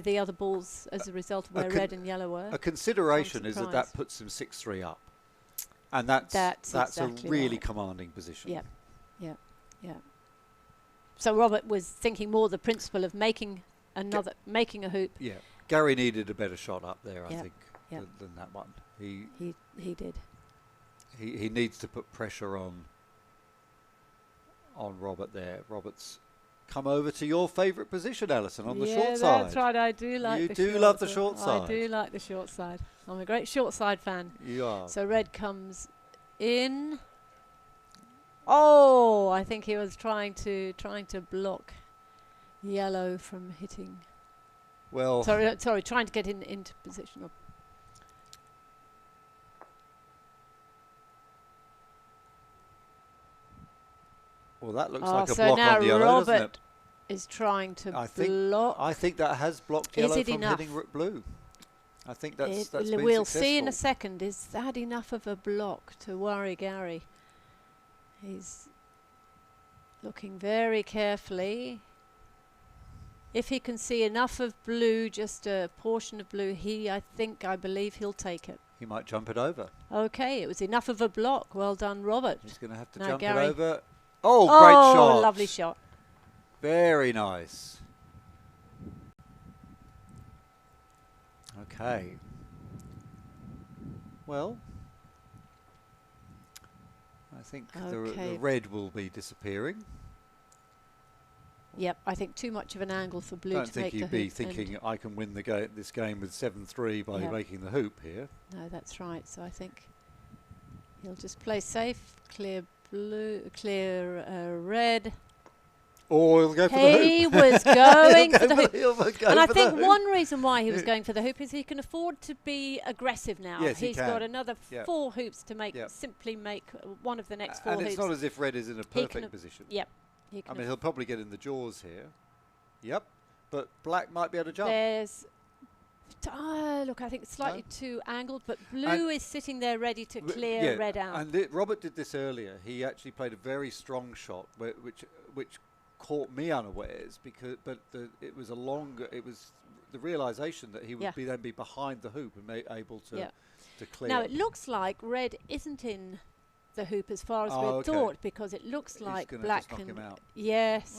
the other balls as a result of where red and yellow were. A consideration is that puts him 6-3 up. And that's exactly a really commanding position. Yeah, yeah, yeah. So Robert was thinking more the principle of making making a hoop. Yeah, Gary needed a better shot up there, I think, than that one. He did. He needs to put pressure on Robert there. Robert's come over to your favourite position, Alison, on the short side. Yeah, that's right. I do like you the do short love the side. short side. I do like the short side. I'm a great short side fan. You are. So red comes in. Oh, I think he was trying to block yellow from hitting. Well, sorry, trying to get into position. Well, that looks like a block now on the yellow, Robert doesn't it? is trying to block. I think that has blocked yellow from enough? hitting blue. I think that's been we'll successful. see in a second. Is that enough of a block to worry Gary? He's looking very carefully. If he can see enough of blue, just a portion of blue, I believe he'll take it. He might jump it over. Okay, it was enough of a block. Well done, Robert. He's going to have to now jump Gary. it over. Oh, great shot. Lovely shot. Very nice. Okay. Well, I think the red will be disappearing. Yep, I think too much of an angle for blue Don't to think make he'd be thinking I can win this game with 7-3 by making the hoop here. No, that's right. So I think he'll just play safe, clear blue, clear red. Or he'll go for the hoop. He was going for the hoop. And I think hoop. One reason why he was going for the hoop is he can afford to be aggressive now. Yes, He's got another 4 hoops to make, simply make one of the next 4 hoops. And it's not as if red is in a perfect position. Yep. I mean, he'll probably get in the jaws here. Yep. But black might be able to jump. There's... look, I think it's slightly too angled, but blue is sitting there ready to clear red out. And Robert did this earlier. He actually played a very strong shot, which caught me unawares, it was the realization that he would then be behind the hoop and able to clear. Now it looks like red isn't in the hoop as far as we thought, because it looks like black can knock him out. Yes.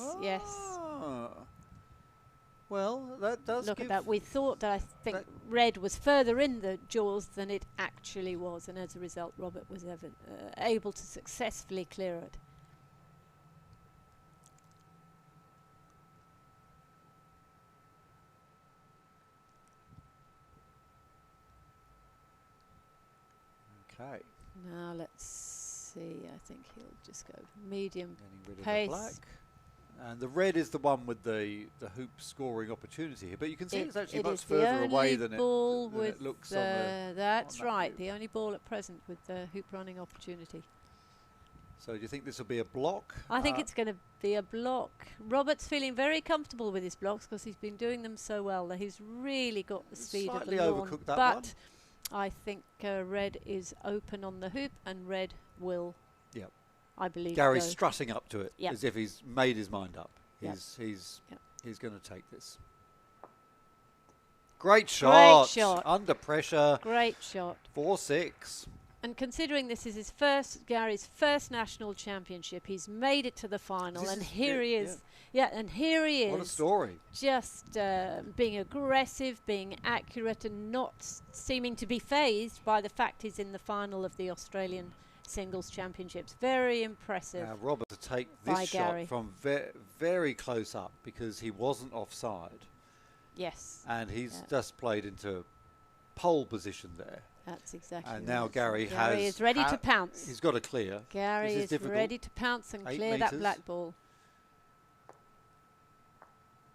Well, that does look at that. We thought that I think red was further in the jaws than it actually was, and as a result, Robert was able to successfully clear it. Okay. Now let's see. I think he'll just go medium Getting rid pace. of the black. And the red is the one with the hoop scoring opportunity here, but you can see it's actually much further away than it looks on the. That's right. The only ball at present with the hoop running opportunity. So do you think this will be a block? I think it's going to be a block. Robert's feeling very comfortable with his blocks because he's been doing them so well that he's really got the speed of the lawn. Overcooked that but one. I think red is open on the hoop, and red will. Yep. I believe Gary's strutting up to it as if he's made his mind up. He's going to take this. Great shot. Great shot. Under pressure. Great shot. 4-6. And considering this is his Gary's first national championship, he's made it to the final, and here he is. And here he is. What a story. Just being aggressive, being accurate, and not seeming to be fazed by the fact he's in the final of the Australian Singles Championships. Very impressive. Now Robert to take this shot from very close up because he wasn't offside. Yes. And he's just played into pole position there. That's exactly. And now Gary is ready to pounce. He's got to clear. Gary is ready to pounce and clear that black ball.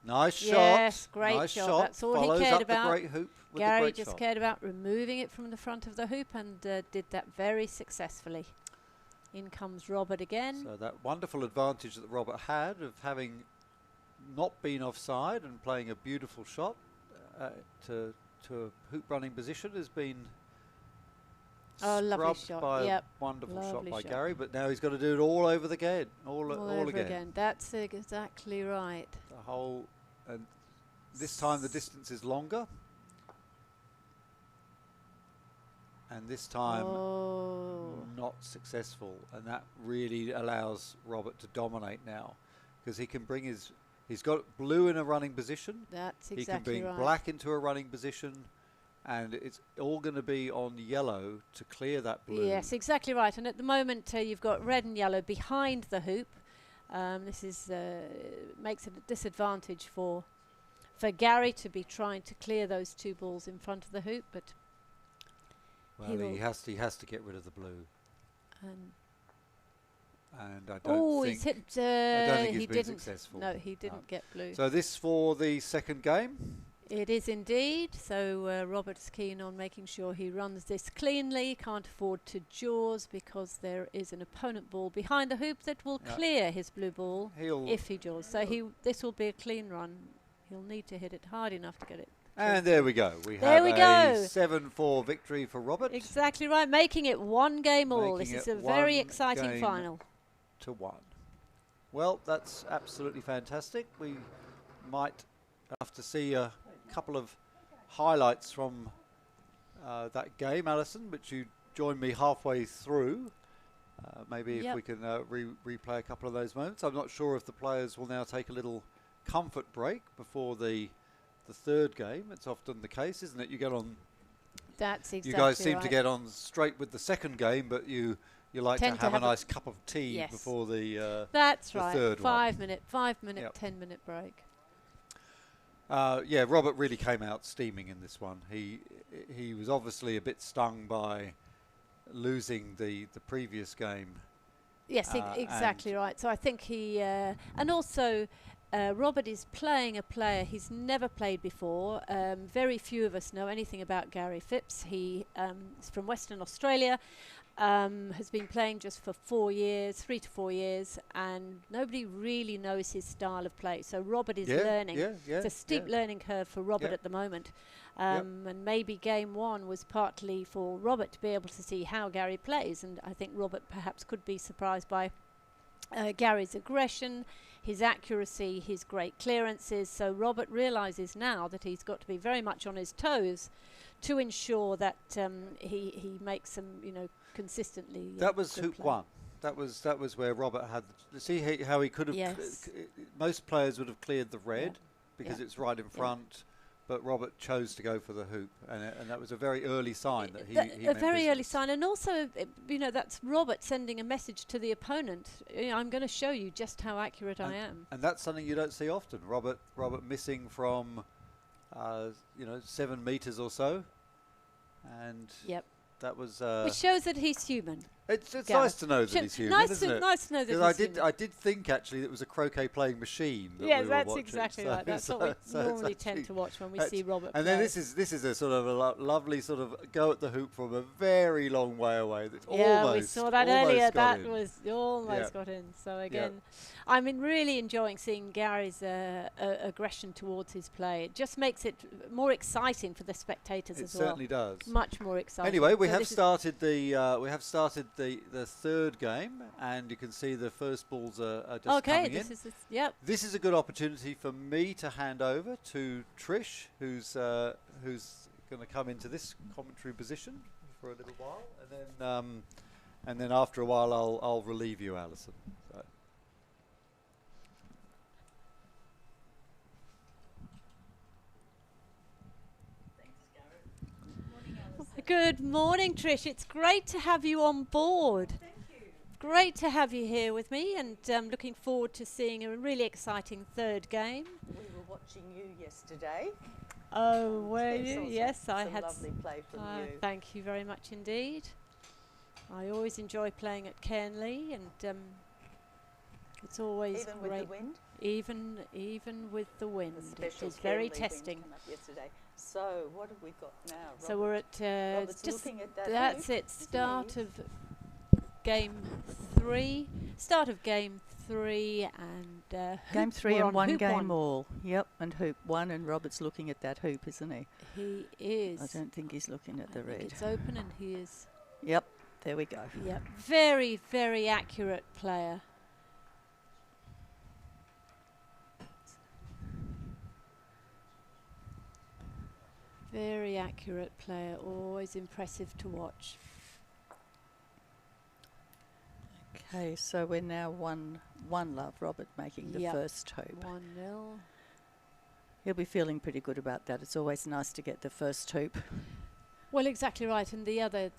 Nice shot. Yes, great shot. That's all he cared about. The great hoop with Gary the just cared about removing it from the front of the hoop and did that very successfully. In comes Robert again. So that wonderful advantage that Robert had of having not been offside and playing a beautiful shot to a hoop running position has been lovely shot. By a wonderful shot by Gary, but now he's got to do it all over again. All over again. That's exactly right. The whole, and This time the distance is longer. And this time not successful. And that really allows Robert to dominate now, because he can bring he's got blue in a running position. That's exactly right. He can bring right. black into a running position, and it's all going to be on yellow to clear that blue. Yes, exactly right. And at the moment you've got red and yellow behind the hoop. This is makes it a disadvantage for Gary to be trying to clear those two balls in front of the hoop, but well, he has to get rid of the blue. And I don't think he's hit. I don't think he he's been didn't. successful. No, he didn't get blue. So this for the second game. It is indeed. So Robert's keen on making sure he runs this cleanly. Can't afford to jaws, because there is an opponent ball behind the hoop that will clear his blue ball if he jaws. So this will be a clean run. He'll need to hit it hard enough to get it. And there we go. We have a 7-4 victory for Robert. Exactly right. Making it one game all. This is a very exciting final. To 1. Well, that's absolutely fantastic. We might have to see a couple of highlights from that game, Alison, which you joined me halfway through. Maybe if we can replay a couple of those moments. I'm not sure if the players will now take a little comfort break before the third game. It's often the case, isn't it? You get on. That's exactly. You guys seem to get on straight with the second game, but you like to have a nice cup of tea before the. That's the right. Third 5 minute, 10-minute break. Yeah, Robert really came out steaming in this one. He was obviously a bit stung by losing the previous game. Yes, exactly right. So I think he and also. Robert is playing a player he's never played before. Very few of us know anything about Gary Phipps. He is from Western Australia, has been playing just for 3 to 4 years, and nobody really knows his style of play. So Robert is learning. It's a steep learning curve for Robert at the moment. And maybe game one was partly for Robert to be able to see how Gary plays, and I think Robert perhaps could be surprised by Gary's aggression, his accuracy, his great clearances. So Robert realises now that he's got to be very much on his toes to ensure that he makes them, consistently. That was hoop one. That was where Robert had. See how he could have. Most players would have cleared the red because it's right in front. But Robert chose to go for the hoop, and that was a very early sign that he a very early sign, and also, that's Robert sending a message to the opponent. I'm going to show you just how accurate I am. And that's something you don't see often. Robert missing from, 7 meters or so, and that was. Which shows that he's human. It's nice to know that he's human, isn't it? Nice to know that he's human. I did think actually it was a croquet playing machine. That's exactly right. That's what we normally tend to watch when we see Robert play. And then this is a sort of a lovely sort of go at the hoop from a very long way away. That's we saw that earlier. That was almost got in. So again, I'm really enjoying seeing Gary's aggression towards his play. It just makes it more exciting for the spectators as well. It certainly does. Much more exciting. Anyway, we have started the third game, and you can see the first balls are just coming in. This is a good opportunity for me to hand over to Trish, who's going to come into this commentary position for a little while, and then after a while I'll relieve you, Alison. So. Good morning, Trish. It's great to have you on board. Thank you. Great to have you here with me, and looking forward to seeing a really exciting third game. We were watching you yesterday. Oh, were you? Yes, I had lovely play from you. Thank you very much indeed. I always enjoy playing at Cairnlea, and it's always even great. With the wind? Even with the wind. It is Cairnlea very wind testing. came up yesterday. So what have we got now, Robert? So we're at Robert's just looking at that that's hoop, it. Start of game 3. Start of game 3 and game 3 and one game 1. all. Yep, and hoop 1, and Robert's looking at that hoop, isn't he? He is. I don't think he's looking at the red. It's open, and he is. Yep, there we go. Yep, very, very accurate player. Very accurate player, always impressive to watch. Okay, so we're now 1-1 Robert making the first hoop. 1-0. He'll be feeling pretty good about that. It's always nice to get the first hoop. Well, exactly right. And the other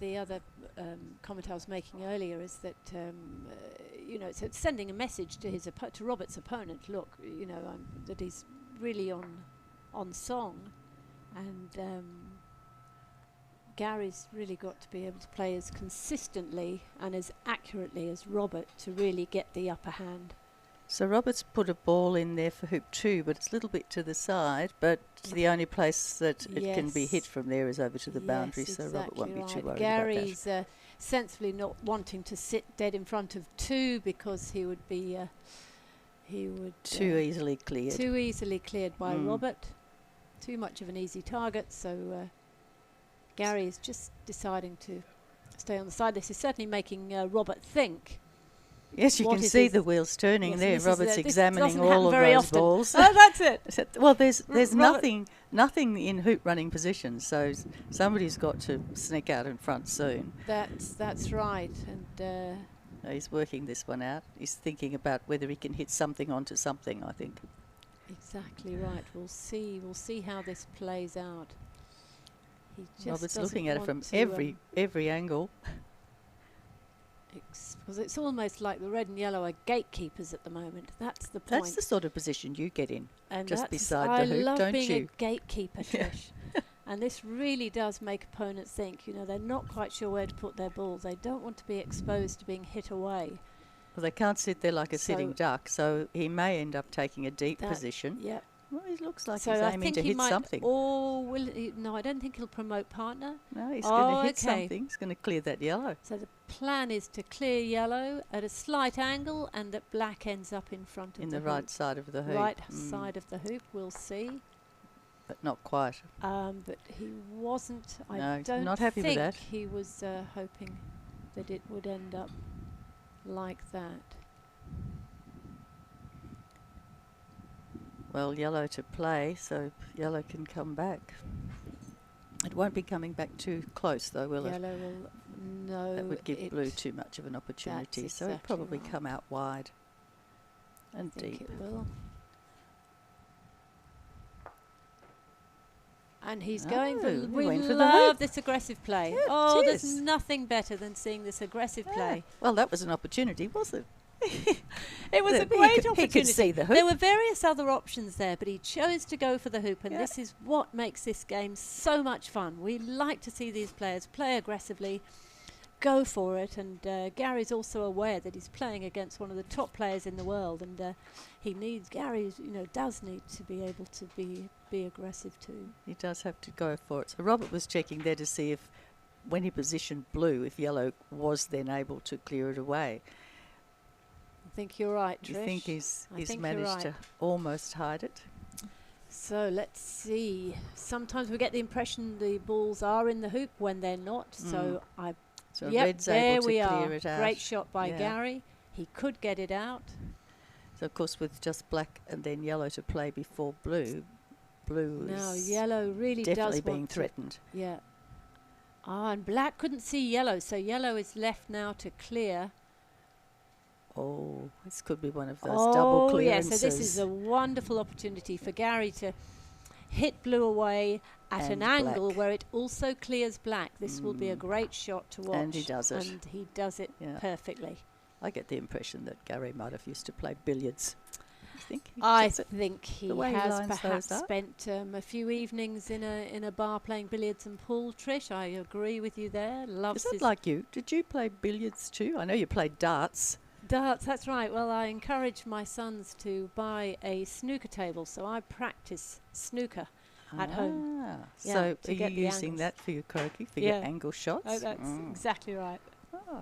comment I was making earlier is that you know, it's sending a message to his to Robert's opponent. Look, you know, that he's really on song, and Gary's really got to be able to play as consistently and as accurately as Robert to really get the upper hand. So Robert's put a ball in there for hoop 2, but it's a little bit to the side, but the only place that it can be hit from there is over to the boundary, so Robert won't be too worried Gary's about that. Sensibly not wanting to sit dead in front of 2 because he would be too easily cleared. Too easily cleared by Robert. Too much of an easy target, so Gary is just deciding to stay on the side. This is certainly making Robert think. Yes, you can see the wheels turning there. Robert's examining all of those often. Balls. Oh, that's it. Well, there's nothing in hoop running position, so somebody's got to sneak out in front soon. That's right, and he's working this one out. He's thinking about whether he can hit something onto something, I think. Exactly right. We'll see how this plays out. He just Robert's looking at it from every angle. Because it's almost like the red and yellow are gatekeepers at the moment. That's the point. That's the sort of position you get in, and just beside the hoop, don't you? I love being a gatekeeper, Trish. And this really does make opponents think, you know, they're not quite sure where to put their balls. They don't want to be exposed to being hit away. Well, they can't sit there like a sitting duck, so he may end up taking a deep position. Yep. Well, he looks like he's aiming to hit something. No, I don't think he'll promote partner. No, he's going to hit something. He's going to clear that yellow. So the plan is to clear yellow at a slight angle and that black ends up in front of the right side of the hoop. Right side of the hoop, we'll see. But not quite. But he wasn't. I don't not happy with that. He was hoping that it would end up like that. Well, yellow to play, so yellow can come back. It won't be coming back too close, though, will it? Yellow will, no. That would give blue too much of an opportunity, so it'll probably come out wide and deep. It will. And he's going for. We love this aggressive play. Yeah, there's nothing better than seeing this aggressive play. Well, that was an opportunity, wasn't it? It was a great opportunity. He could see the hoop. There were various other options there, but he chose to go for the hoop, and this is what makes this game so much fun. We like to see these players play aggressively, go for it, and Gary's also aware that he's playing against one of the top players in the world, and Gary, does need to be able to be aggressive too. He does have to go for it. So Robert was checking there to see if, when he positioned blue, if yellow was then able to clear it away. I think you're right, Trish. You think he's managed to almost hide it? So let's see. Sometimes we get the impression the balls are in the hoop when they're not. So Red's able to clear it out. Great shot by Gary. He could get it out. So of course, with just black and then yellow to play before blue is yellow really definitely being threatened. Yeah. And black couldn't see yellow, so yellow is left now to clear. Oh, this could be one of those double clearances. So this is a wonderful opportunity for Gary to hit blue away at an angle where it also clears black. This will be a great shot to watch. And he does it. And he does it perfectly. I get the impression that Gary might have used to play billiards. I think he has perhaps spent a few evenings in a bar playing billiards and pool. Trish, I agree with you there. Is that like you? Did you play billiards too? I know you played darts. Darts, that's right. Well, I encourage my sons to buy a snooker table, so I practice snooker at home. So are you using that for your croquet, for your angle shots? Oh, that's exactly right. Oh,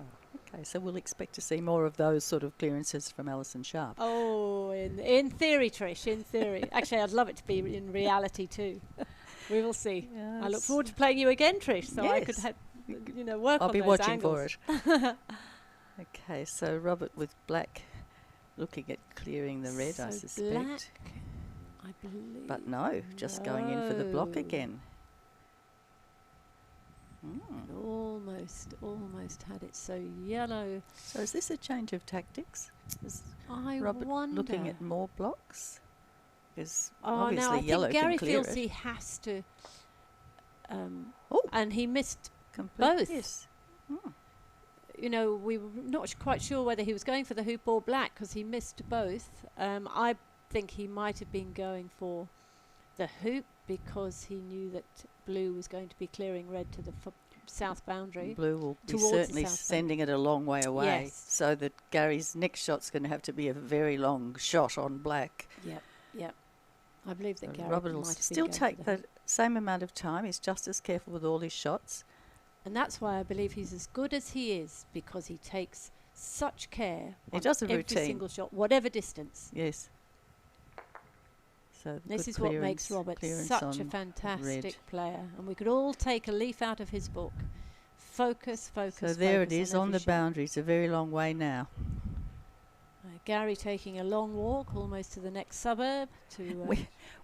okay. So we'll expect to see more of those sort of clearances from Alison Sharp. Oh, in theory, Trish, in theory. Actually, I'd love it to be in reality too. We will see. Yes. I look forward to playing you again, Trish, so I could work on those angles. I'll be watching for it. Okay, so Robert with black looking at clearing the red, I suspect. Black, I believe. But no, just going in for the block again. Almost had it. So yellow. So is this a change of tactics? Is I Robert wonder. looking at more blocks? Because No, obviously I yellow think Gary can clear feels it. he has to. Oh, and he missed both. Yes. You know, we were not quite sure whether he was going for the hoop or black because he missed both. I think he might have been going for the hoop because he knew that blue was going to be clearing red to the south boundary. Blue will be towards certainly the south sending it a long way away. Yes. So that Gary's next shot's going to have to be a very long shot on black. Yep. I believe that Gary Robert will might have still been going take for the hoop. same amount of time. He's just as careful with all his shots. And that's why I believe he's as good as he is, because he takes such care He on does a every routine. single shot, whatever distance. Yes. So This good is what makes Robert such a on fantastic red. player. And we could all take a leaf out of his book. Focus. So there it focus is on every the shot. boundary. It's a very long way now. Gary taking a long walk almost to the next suburb.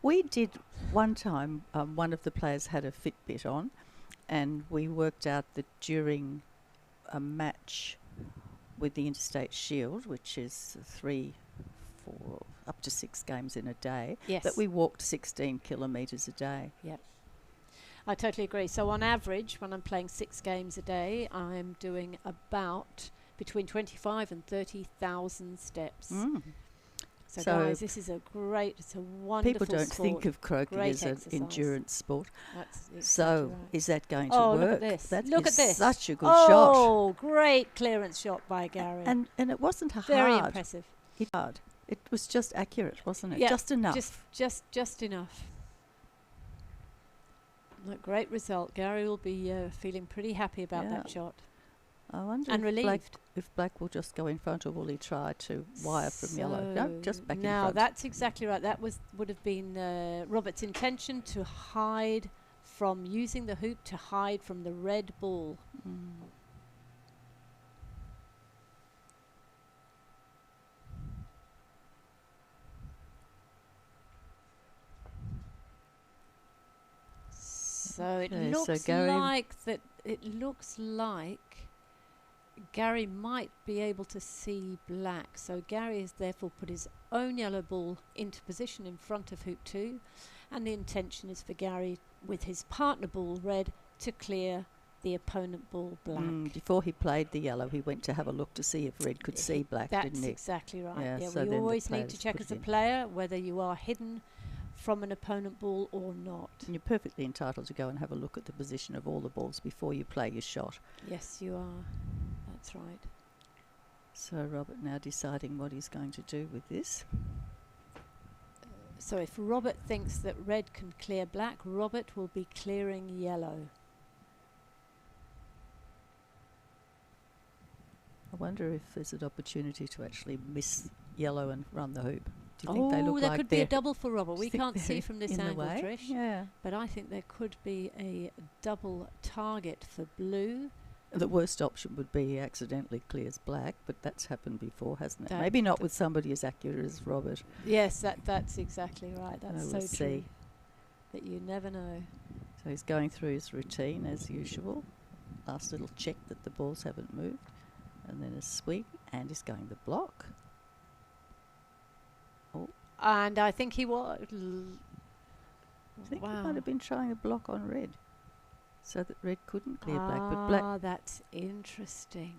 We did one time, one of the players had a Fitbit on, and we worked out that during a match with the Interstate Shield, which is 3, 4, up to 6 games in a day, that we walked 16 kilometres a day. Yep. I totally agree. So on average, when I'm playing 6 games a day, I'm doing about between 25 and 30,000 steps. So guys, this is it's a wonderful People don't sport. think of croquet Great as an exercise. endurance sport. That's exactly So right. is that going to work? Look at this. That Look is at this. such a good shot. Oh, great clearance shot by Gary. And it wasn't very hard. impressive. It was just accurate, wasn't it? Yeah, just enough. Just enough. Look, great result. Gary will be feeling pretty happy about that shot. I wonder and relieved. If black will just go in front, or will he try to wire from yellow? No, just back in now front. that's exactly right. That would have been Robert's intention, to hide from using the hoop to hide from the red ball. So it looks like Gary might be able to see black. So Gary has therefore put his own yellow ball into position in front of hoop 2, and the intention is for Gary, with his partner ball red, to clear the opponent ball black. Before he played the yellow, he went to have a look to see if red could see black, didn't he? That's exactly right. Yeah, So we always need to check as a player whether you are hidden from an opponent ball or not. And you're perfectly entitled to go and have a look at the position of all the balls before you play your shot. Yes, you are. That's right. So Robert now deciding what he's going to do with this. So if Robert thinks that red can clear black, Robert will be clearing yellow. I wonder if there's an opportunity to actually miss yellow and run the hoop. Do you think they look there like could be a double for Robert. We can't see they're from this in the angle, way? Trish. Yeah. But I think there could be a double target for blue. The worst option would be he accidentally clears black, but that's happened before, hasn't it? Maybe not with somebody as accurate as Robert. Yes, that's exactly right. That's we'll so true. That you never know. So he's going through his routine as usual. Last little check that the balls haven't moved. And then a swing, and he's going the block. Oh. And I think he was. I think he might have been trying a block on red, so that red couldn't clear black. But black. That's interesting.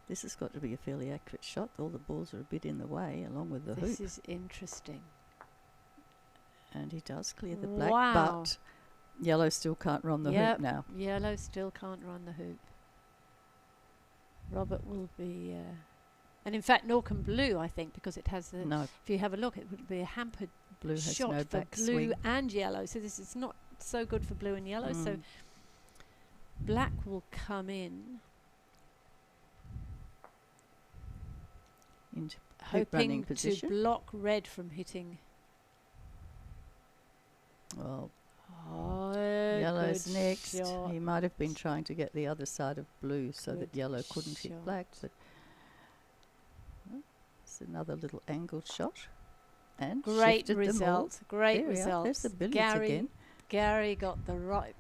This has got to be a fairly accurate shot. All the balls are a bit in the way, along with the hoop. This is interesting. And he does clear the black, Wow. but yellow still can't run the hoop now. Yellow still can't run the hoop. Robert will be, and in fact, nor can blue, I think, because it has the. No. If you have a look, it would be a hampered Blue has shot no for back blue swing. and yellow. So this is not so good for blue and yellow. So black will come in, into hoop running hoping position. to block red from hitting. Well, yellow's next. Shot. He might have been trying to get the other side of blue so that yellow couldn't hit black. But it's another little angled shot. And great result. Great result. There's the billiards again. Gary got the right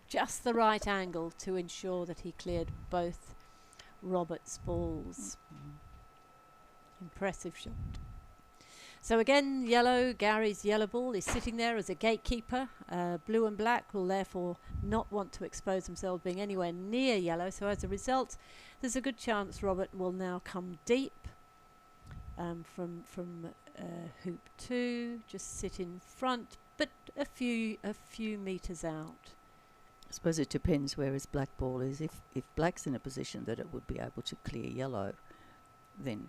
just the right angle to ensure that he cleared both Robert's balls. Impressive shot. So again, yellow, Gary's yellow ball is sitting there as a gatekeeper. Blue and black will therefore not want to expose themselves being anywhere near yellow. So as a result, there's a good chance Robert will now come deep from hoop 2, just sit in front, but a few metres out. I suppose it depends where his black ball is. If black's in a position that it would be able to clear yellow, then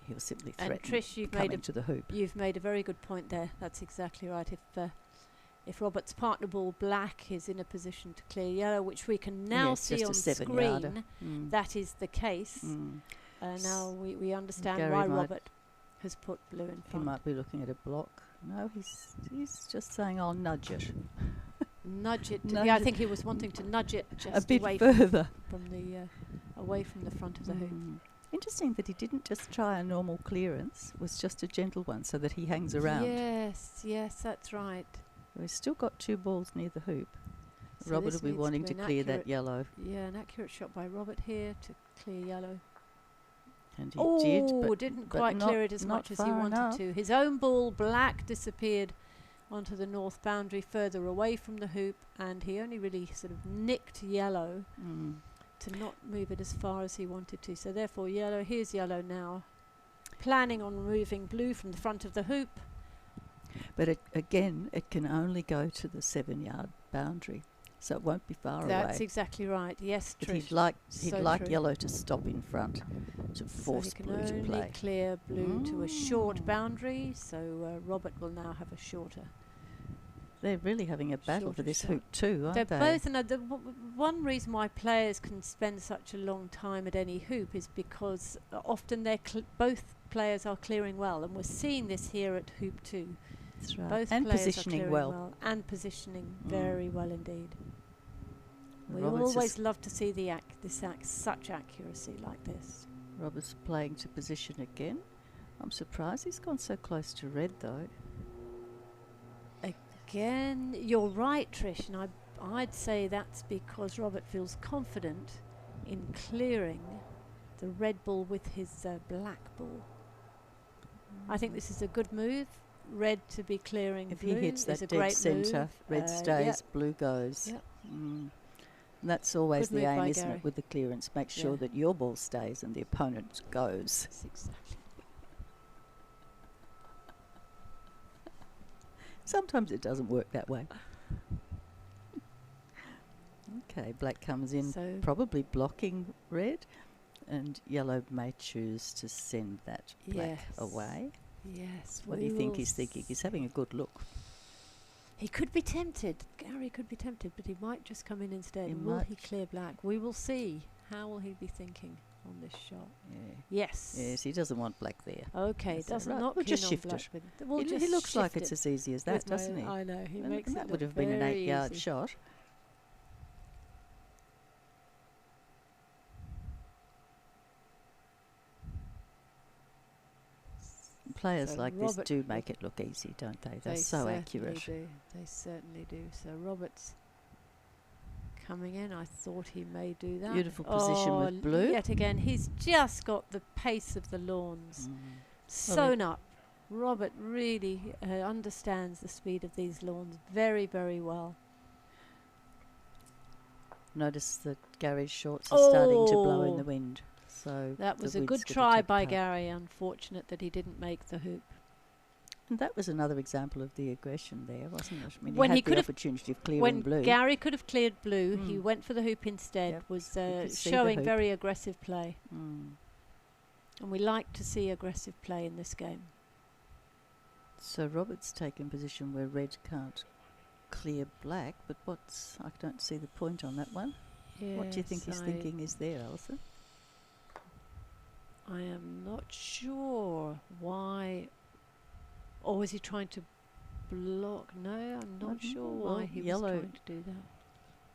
he'll simply threaten Trish, coming to the hoop. You've made a very good point there. That's exactly right. If Robert's partner ball black is in a position to clear yellow, which we can now see on screen, that is the case. Now we understand Gary why Robert has put blue in front. He might be looking at a block. No, he's just saying, I'll nudge it. Nudge it. Yeah, I think he was wanting to nudge it just a bit away further away from the front of the hoop. Interesting that he didn't just try a normal clearance, it was just a gentle one so that he hangs around. Yes, that's right. We've still got 2 balls near the hoop. So Robert will be wanting to clear that yellow. Yeah, an accurate shot by Robert here to clear yellow. And he did, but didn't quite clear it as much as he wanted to. His own ball, black, disappeared onto the north boundary further away from the hoop, and he only really sort of nicked yellow to not move it as far as he wanted to. So therefore yellow, here's yellow now, planning on removing blue from the front of the hoop. But again, it can only go to the 7-yard boundary, so it won't be far away. That's exactly right. Yes, but Trish. he'd like yellow to stop in front to force blue to play. So he can only clear blue to a short boundary, so Robert will now have a shorter. They're really having a battle for this hoop too, aren't they? They're both, and one reason why players can spend such a long time at any hoop is because often both players are clearing well, and we're seeing this here at hoop 2. That's right. Both and players positioning are well. And positioning very well indeed. We Robert's always love to see such accuracy like this. Robert's playing to position again. I'm surprised he's gone so close to red though. Again, you're right, Trish, and I'd say that's because Robert feels confident in clearing the red ball with his black ball. I think this is a good move. Red to be clearing if blue he hits that is a dead great centre, move. red stays, blue goes. Yep. And that's always Good the move aim, by isn't Gary. it, with the clearance? Make sure that your ball stays and the opponent goes. That's exactly. Sometimes it doesn't work that way. Okay, black comes in, So probably blocking red, and yellow may choose to send that black away. Yes. What do you think he's thinking? He's having a good look. He could be tempted. Gary could be tempted, but he might just come in instead. Will he clear black? We will see. How will he be thinking on this shot? Yeah. Yes. Yes, he doesn't want black there. Okay, doesn't right. not We'll keen just on shift black. it. We'll He just looks like shift it's as easy as that, doesn't he? I know. He And makes that it would look have been an very 8-yard easy. shot. Players So like this Robert do make it look easy, don't they? They're so accurate. They certainly do. So Robert's coming in. I thought he may do that. Beautiful position with blue. Yet again, he's just got the pace of the lawns sewn up. Robert really understands the speed of these lawns very, very well. Notice that Gary's shorts are starting to blow in the wind. So that was the a wind's good gonna try take by part. Gary. Unfortunate that he didn't make the hoop. And that was another example of the aggression there, wasn't it? I mean, When he he had could the have- opportunity of clearing When blue. Gary could have cleared blue, he went for the hoop instead. Yep. Was could see the showing hoop. very aggressive play, Mm. and we like to see aggressive play in this game. So Robert's taken position where red can't clear black, but I don't see the point on that one. What do you think he's thinking is there, Alison? I am not sure why. Or was he trying to block? No, I'm not sure why he was trying to do that.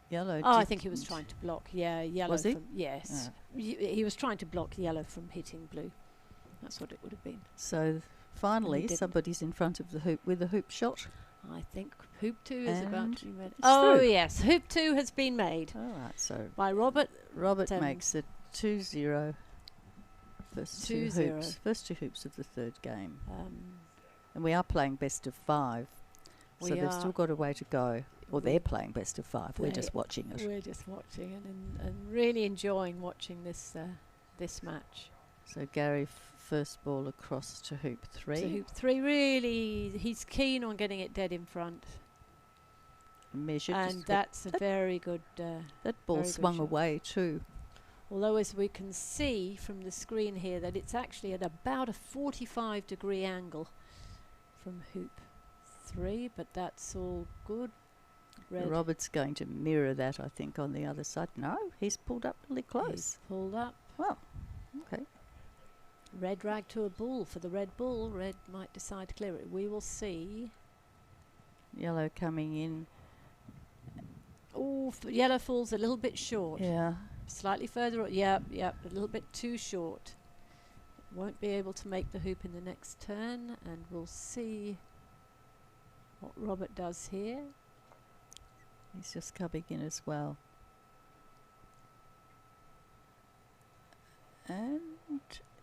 Yellow. Oh, I think he was trying to block. Yeah, yellow. Was he? Yes, he was trying to block yellow from hitting blue. That's what it would have been. So finally, somebody's in front of the hoop with a hoop shot. I think hoop 2 is about And to be made. it's Oh, through. yes. Hoop 2 has been made All right, so by Robert. Robert makes it 2-0. First 2 2-0. hoops. First 2 hoops of the third game. And we are playing best of 5. So We they've are. still got a way to go. Or they're playing best of 5. We're They- just watching it. We're just watching it and really enjoying watching this this match. So Gary, first ball across to hoop 3. So hoop 3, really, he's keen on getting it dead in front. Measured. And that's a very good... that ball very good swung shot. away too. although as we can see from the screen here that it's actually at about a 45-degree angle from hoop 3, but that's all good. Red. Robert's going to mirror that, I think, on the other side. No, he's pulled up really close. He's pulled up. Well, okay. Red rag to a bull for the red bull. Red might decide to clear it. We will see. Yellow coming in. Oh, yellow falls a little bit short. Yeah. Slightly further. Yep, a little bit too short. Won't be able to make the hoop in the next turn, and we'll see what Robert does here. He's just coming in as well. And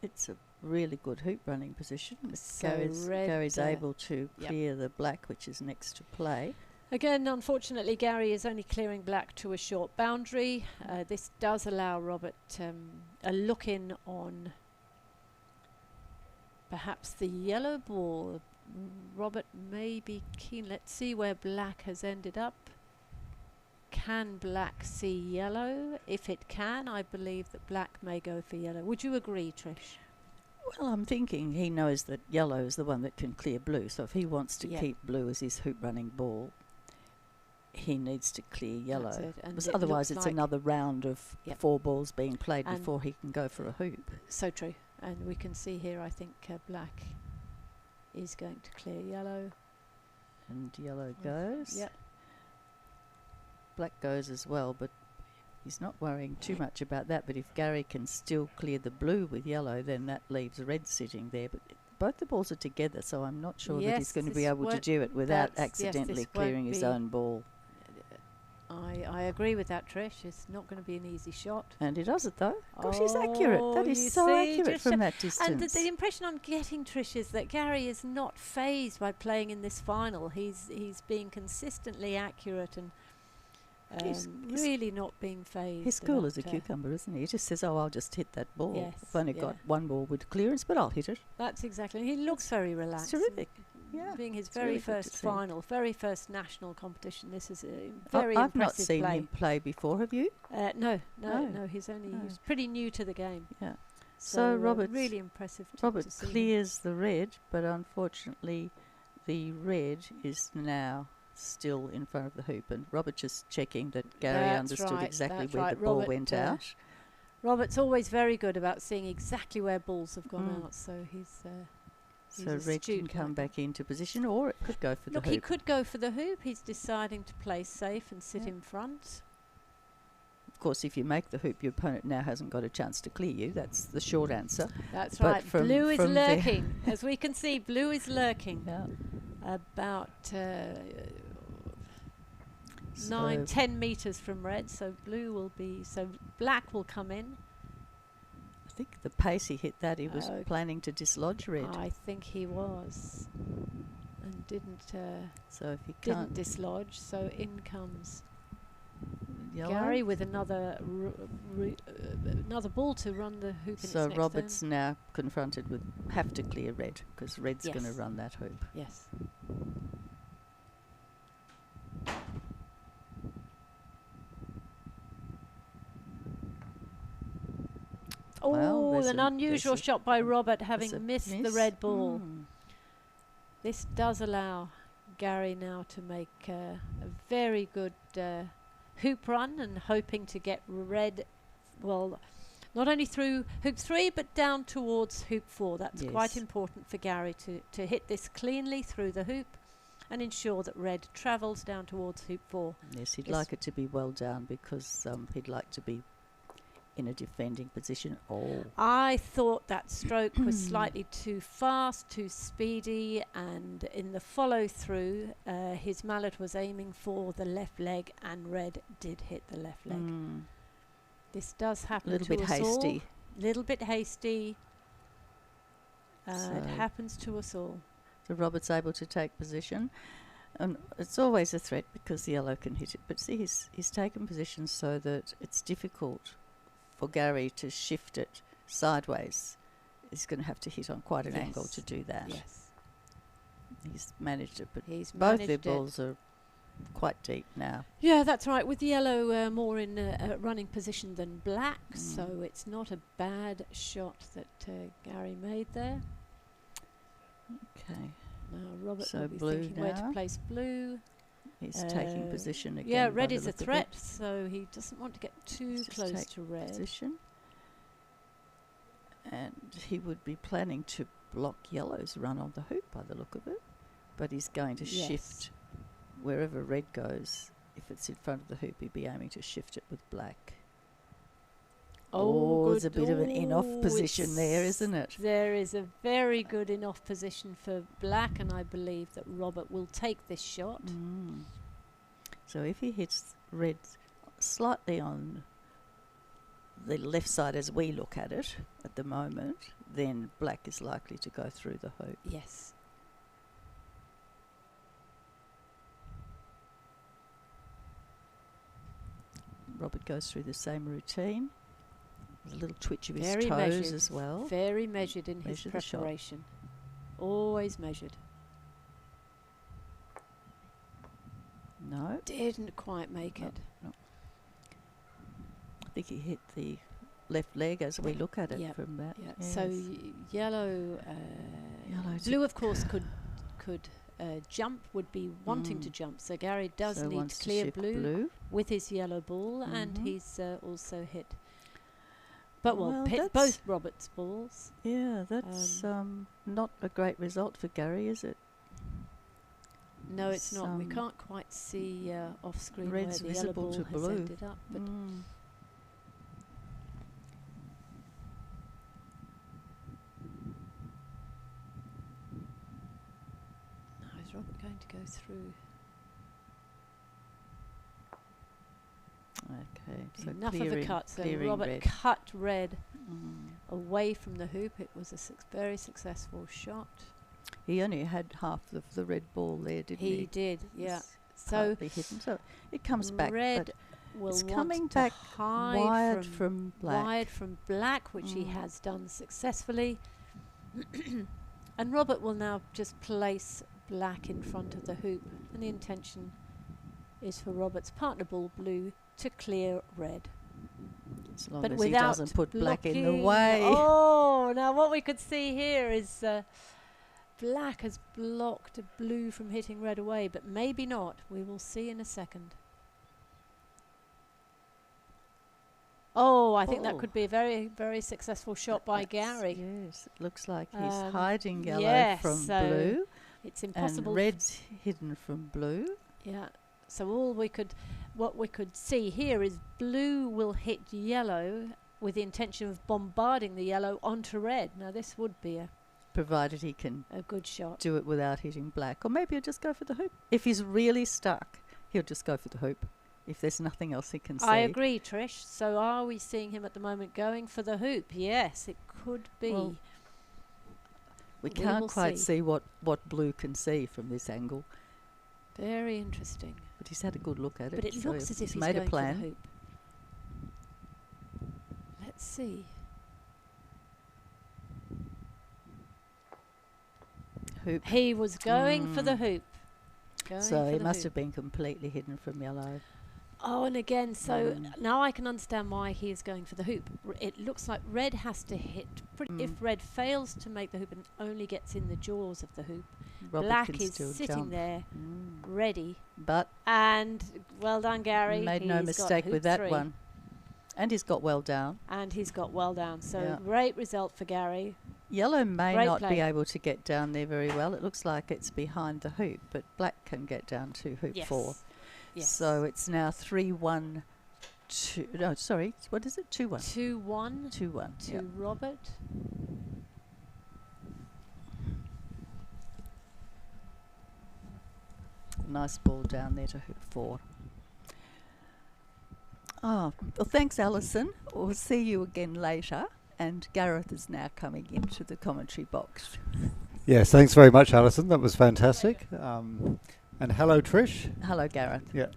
it's a really good hoop running position. So Gary's able to yep. clear the black, which is next to play. Again, unfortunately, Gary is only clearing black to a short boundary. This does allow Robert a look in on perhaps the yellow ball. Robert may be keen. Let's see where black has ended up. Can black see yellow? If it can, I believe that black may go for yellow. Would you agree, Trish? Well, I'm thinking he knows that yellow is the one that can clear blue. So if he wants to Yep. keep blue as his hoop running ball, he needs to clear yellow. That's it. And Because it otherwise looks it's like another round of Yep. 4 balls being played And before he can go for a hoop. so true. And we can see here, I think black is going to clear yellow. And yellow goes. Yep. Black goes as well, but he's not worrying too much about that. But if Gary can still clear the blue with yellow, then that leaves red sitting there. But both the balls are together, so I'm not sure that Yes, he's going to this be able to won't- do it without that's- yes, accidentally this won't clearing his be- own ball. I agree with that, Trish. It's not going to be an easy shot. And he does it though. Gosh, he's accurate. That you is so see, accurate just from that distance. And the impression I'm getting, Trish, is that Gary is not phased by playing in this final. He's being consistently accurate and He's really not being phased. He's cool about, as a cucumber, isn't he? He just says, "Oh, I'll just hit that ball. Yes, I've only yeah. got one ball with clearance, but I'll hit it." That's exactly. He looks very relaxed. terrific. Yeah, Being his it's very really good to first see. final, very first national competition. This is a very I've not impressive seen play. him play before. Have you? No. No. He's only No. he's pretty new to the game. Yeah. So, So Robert's- really impressive. Robert to see him. clears the red, but unfortunately, the red is now still in front of the hoop. And Robert just checking that Gary That's understood right, exactly that's where right. the ball Robert, went out. Robert's always very good about seeing exactly where balls have gone Mm. out, so he's So red can astute come like back into position, or it could go for Look, the he hoop. could go for the hoop. He's deciding to play safe and sit Yeah. in front. Of course, if you make the hoop, your opponent now hasn't got a chance to clear you. That's the short answer. That's But right. from- Blue is from there- lurking. As we can see, blue is lurking. Yeah. About So 9-10 meters from red, so blue will be, so black will come in. I think the pace he hit that, he was Okay. planning to dislodge red. I think he was, and didn't So if he can't, dislodge. So in comes yellow. Gary with another another ball to run the hoop. In So its next Robert's turn. now confronted with have to clear red because red's going to Yes. run that hoop. Yes. Well, Oh, there's an a- unusual there's a- shot by Robert, There's having a missed the miss. red ball. Mm. This does allow Gary now to make a very good hoop run and hoping to get red, well, not only through hoop 3 but down towards hoop 4. That's quite Yes. important for Gary to hit this cleanly through the hoop and ensure that red travels down towards hoop 4. Yes, he'd Yes. like it to be well down because he'd like to be in a defending position. Oh. I thought that stroke was slightly too fast, too speedy, and in the follow-through, his mallet was aiming for the left leg, and red did hit the left leg. This does happen to us all. A little bit hasty. Little bit hasty. It So- happens to us all. So Robert's able to take position. And it's always a threat because the yellow can hit it. But see, he's taken position so that it's difficult for Gary to shift it sideways. He's going to have to hit on quite an angle to do that. Yes. He's managed it, but He's both managed their it. balls are quite deep now. Yeah, that's right. With yellow more in a running position than black, so it's not a bad shot that Gary made there. Okay. Now Robert So will be blue thinking where to now. place blue. He's taking position again. Yeah, by red the is a look of it. threat, so he doesn't want to get too Let's just close take to red. Position. And he would be planning to block yellow's run on the hoop by the look of it. But he's going to Yes. shift wherever red goes. If it's in front of the hoop, he'd be aiming to shift it with black. Oh, there's a bit of an in-off position there, isn't it? There is a very good in-off position for black, and I believe that Robert will take this shot. So if he hits red slightly on the left side as we look at it at the moment, then black is likely to go through the hoop. Yes. Robert goes through the same routine. With a little twitch of his Very toes measured. as well. Very measured in his Measure the shot. preparation. Always measured. No, Didn't quite make No. it. I think he hit the left leg as we look at it Yep, from that. Yeah. Yes. So yellow, Yellow to- blue, of course, could jump. Would be wanting to jump. So Gary does so need wants to clear shift blue with his yellow ball, and he's also hit. But Well, hit that's- both Robert's balls. Yeah, that's not a great result for Gary, is it? No, it's not. We Some can't quite see off screen red's where the yellow visible ball to has blue. ended up. But now is Robert going to go through? Okay, so Enough of a clearing- cut. So clearing Robert red. cut red away from the hoop. It was a very successful shot. He only had half of the red ball there, didn't he? He did, yeah. It's So partly hidden, so it comes back. red but will it's want coming to back hide wired from black. Wired from black, which he has done successfully. And Robert will now just place black in front of the hoop, and the intention is for Robert's partner ball blue to clear red. As long But as he without doesn't put black in the blocking- way. Oh, now what we could see here is black has blocked blue from hitting red away, but maybe not. We will see in a second. Oh, I think that Oh. could be a very, very successful shot by Gary. Yes, it looks like he's Um, hiding yellow yes, from so blue, It's and impossible. red's hidden from blue. Yeah. So what we could see here is blue will hit yellow with the intention of bombarding the yellow onto red. Now this would be Provided he can a good shot. do it without hitting black. Or maybe he'll just go for the hoop. If he's really stuck, he'll just go for the hoop. If there's nothing else he can see. I agree, Trish. So are we seeing him at the moment going for the hoop? Yes, it could be. Well, we we can't will quite see. see what blue can see from this angle. Very interesting. But he's had a good look at it. But it so looks as if he's made going a plan. for the hoop. Let's see. Hoop. He was going for the hoop. So he must have been completely hidden from yellow. Oh, and again, so now I can understand why he is going for the hoop. It looks like red has to hit. If red fails to make the hoop and only gets in the jaws of the hoop, Robert black can is still sitting jump. there, ready. But And well done, Gary. made no He's got mistake hoop with that 3. one. And he's got well down. And he's got well down. So Yeah. great result for Gary. Yellow may Great not play. be able to get down there very well. It looks like it's behind the hoop, but black can get down to hoop 4. Yes. So it's now 3-1 No, sorry. What is it? 2-1. 2-1 2-1. to Yep. Robert. Nice ball down there to hoop 4. Oh, well, thanks, Alison. We'll see you again later. And Gareth is now coming into the commentary box. Yes, thanks very much, Alison. That was fantastic. And hello, Trish. Hello, Gareth. Yeah.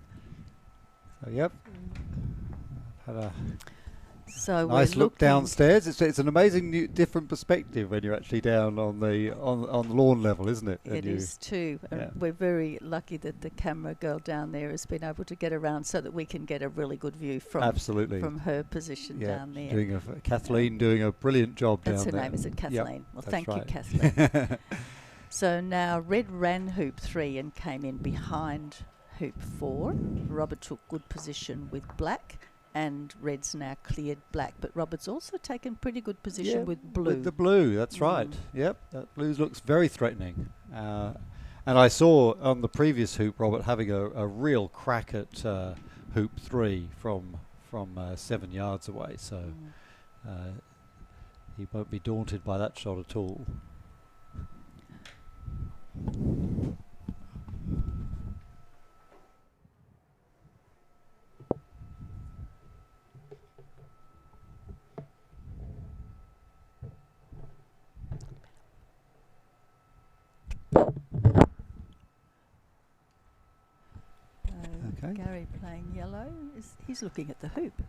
So, yep. Had a So nice we're look downstairs. It's an amazing new, different perspective when you're actually down on the lawn level, isn't it? It is too. Yeah. We're very lucky that the camera girl down there has been able to get around so that we can get a really good view from Absolutely from her position down there. Kathleen doing a brilliant job That's down there. her name, is it, Kathleen? Yep, Well, that's thank you, right. Kathleen. So now Red ran hoop 3 and came in behind hoop 4. Robert took good position with Black, and Red's now cleared Black. But Robert's also taken pretty good position with Blue. With the blue, that's right. Yep, that blue looks very threatening. And I saw on the previous hoop Robert having a real crack at hoop 3 from 7 yards away. So he won't be daunted by that shot at all. Okay. Gary playing yellow. He's looking at the hoop.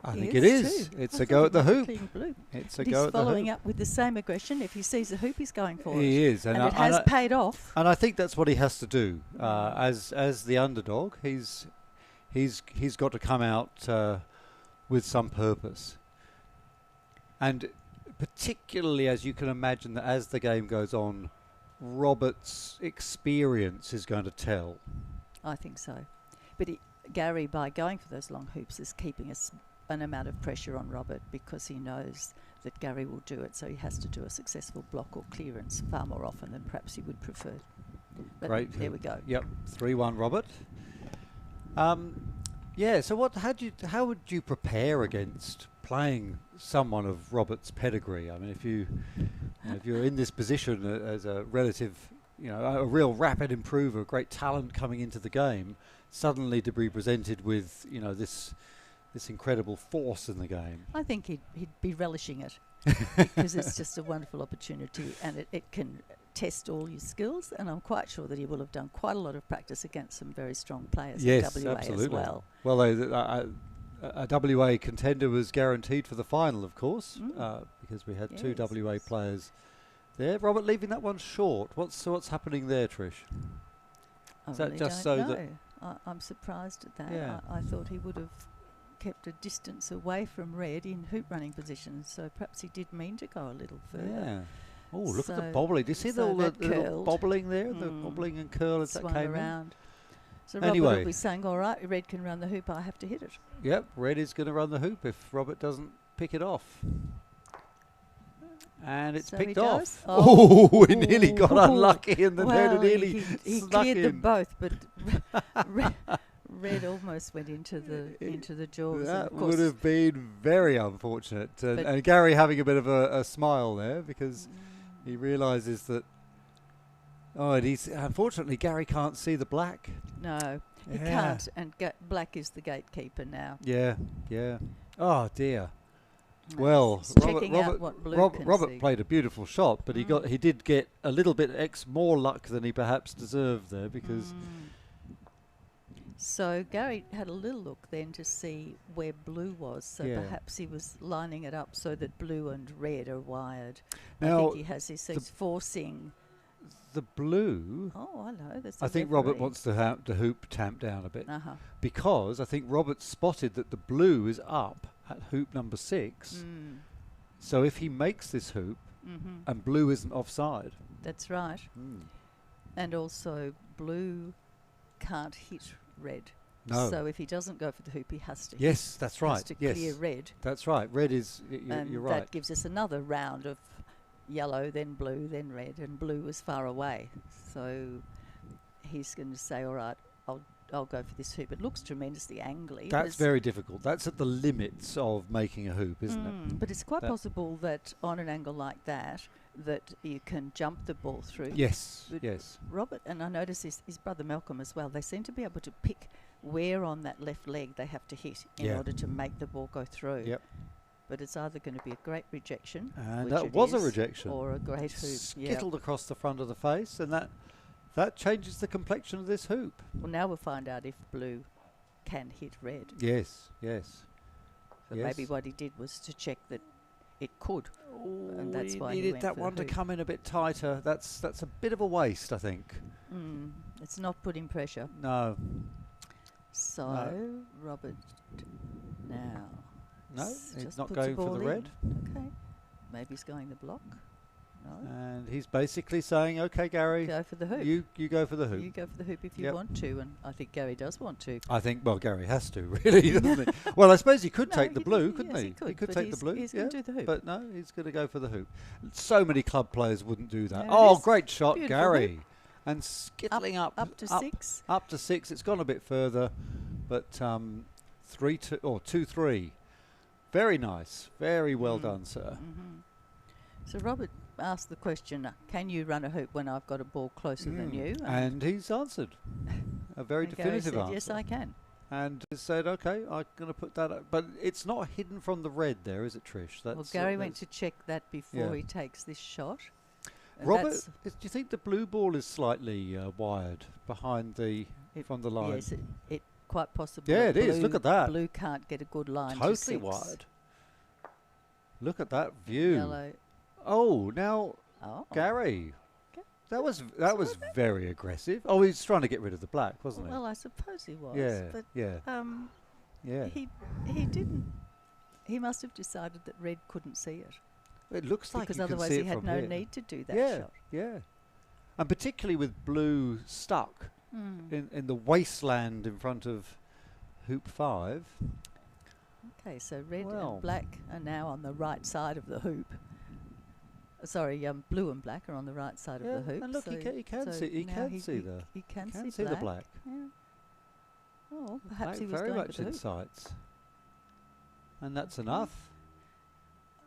I He think it is. too. It's I a thought go he at the might be hoop. playing blue. It's a But go he's at the hoop. following up with the same aggression. If he sees a hoop, he's going for it. He is, and it has paid off. And I think that's what he has to do as the underdog. He's got to come out with some purpose, and particularly as you can imagine that as the game goes on, Robert's experience is going to tell. I think so. But Gary, by going for those long hoops, is keeping an amount of pressure on Robert because he knows that Gary will do it, so he has to do a successful block or clearance far more often than perhaps he would prefer. But Great. there we go. Yep, 3-1 Robert. Yeah, so how would you prepare against playing someone of Robert's pedigree? I mean, if you're in this position as a relative, a real rapid improver, great talent coming into the game, suddenly to be presented with, this incredible force in the game. I think he'd be relishing it because it's just a wonderful opportunity, and it can test all your skills, and I'm quite sure that he will have done quite a lot of practice against some very strong players in WA absolutely. as well. Well, a WA contender was guaranteed for the final, of course, because we had two WA players there. Robert leaving that one short. What's happening there, Trish? Is that just so that I'm surprised at that. Yeah. I thought he would have kept a distance away from Red in hoop running position, so perhaps he did mean to go a little further. Yeah. Oh, look at the So- bobbling. Do you see so the that little curled. bobbling there? The bobbling and curl as that Swung came around. So Anyway. Robert will be saying, all right, Red can run the hoop, I have to hit it. in. Yep, Red is going to run the hoop if Robert doesn't pick it off. And it's So he picked off. does? Oh, he nearly got Ooh. unlucky and then Well, nearly he snuck cleared them in. both, but Red almost went into the jaws. That of course, would have been very unfortunate. But- And Gary having a bit of a smile there because he realises that. Oh, and unfortunately Gary can't see the black. no, he Yeah. can't. And Black is the gatekeeper now. Yeah. Oh dear. No, Well, he's Robert, checking out what Blue can Robert see. played a beautiful shot, but he did get a little bit more luck than he perhaps deserved there because So Gary had a little look then to see where Blue was. So Yeah. perhaps he was lining it up so that Blue and Red are wired. I Now, think he has this. He's forcing. the blue. Oh, I know. That's. I think Robert wants the hoop tamped down a bit because I think Robert spotted that the blue is up at hoop number 6. So if he makes this hoop and blue isn't offside, That's right. And also Blue can't hit Red. No. So if he doesn't go for the hoop, he has to. yes, that's right. Has to Yes, clear Red. that's right. Red is. And You're that right. gives us another round of yellow, then blue, then red, and Blue was far away. So he's going to say, all right, I'll I'll go for this hoop. It looks tremendously angly. That's very difficult. That's at the limits of making a hoop, isn't it? But it's quite possible that on an angle like that you can jump the ball through. Yes, But yes. Robert, and I notice his brother Malcolm as well, they seem to be able to pick where on that left leg they have to hit in order to make the ball go through. Yep. But it's either going to be a great rejection, And which that it was a is, rejection. or a great hoop. Skittled across the front of the face, and that changes the complexion of this hoop. Well, now we'll find out if blue can hit red. Yes, yes. So maybe what he did was to check that it could. And that's he why he needed went that for one the to hoop. come in a bit tighter. That's a bit of a waste, I think. It's not putting pressure. No. So, Robert now. No, he's just not puts going for ball the in. red. Okay. Maybe he's going the block. No. And he's basically saying, okay, Gary, Go for the hoop. you go for the hoop. You go for the hoop if you want to, and I think Gary does want to. I think, well, Gary has to, really, doesn't he? Well, I suppose he could take the blue, couldn't yes, he? He could take the blue. He's going to do the hoop. But no, he's going to go for the hoop. So many club players wouldn't do that. There it Oh, is. great shot, Beautiful Gary. hoop. And skittling up to 6. Up to 6. It's gone a bit further, but 3-2 or 2-3. Very nice. Very well done, sir. So Robert asked the question, can you run a hoop when I've got a ball closer than you? And he's answered. A very and Gary definitive said, answer. yes, I can. And he said, okay, I'm going to put that up. But it's not hidden from the red there, is it, Trish? Well, Gary went to check that before he takes this shot. And Robert, do you think the blue ball is slightly wired behind from the line? Yes, it quite possibly. Yeah, it is. Look at that. Blue can't get a good line to Totally 6. wired. Look at that view. Yellow. Oh, now, Gary, that was very aggressive. Oh, he's trying to get rid of the black, wasn't he? Well, I suppose he was. Yeah, but yeah. He didn't. He must have decided that red couldn't see it. It looks like because you can otherwise see he it had from no here. need to do that shot. Yeah, and particularly with blue stuck in the wasteland in front of hoop 5. Okay, so red and black are now on the right side of the hoop. Sorry, blue and black are on the right side of the hoop. And look, so he can see. He can see the black. Yeah. Oh, perhaps Black he was very going much for the in hoop. sights, and that's enough.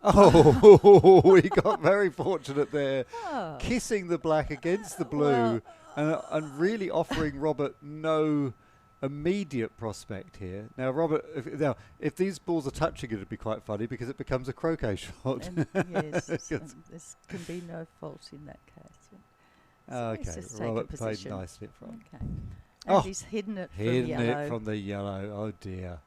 Oh, he got very fortunate there, kissing the black against the blue, and really offering Robert no immediate prospect here. Now, Robert, if these balls are touching, it'd be quite funny because it becomes a croquet shot. Yes, this can be no fault in that case. So Okay, just take a Robert played position. nicely at front. Okay, and he's hidden it from the yellow. Oh dear.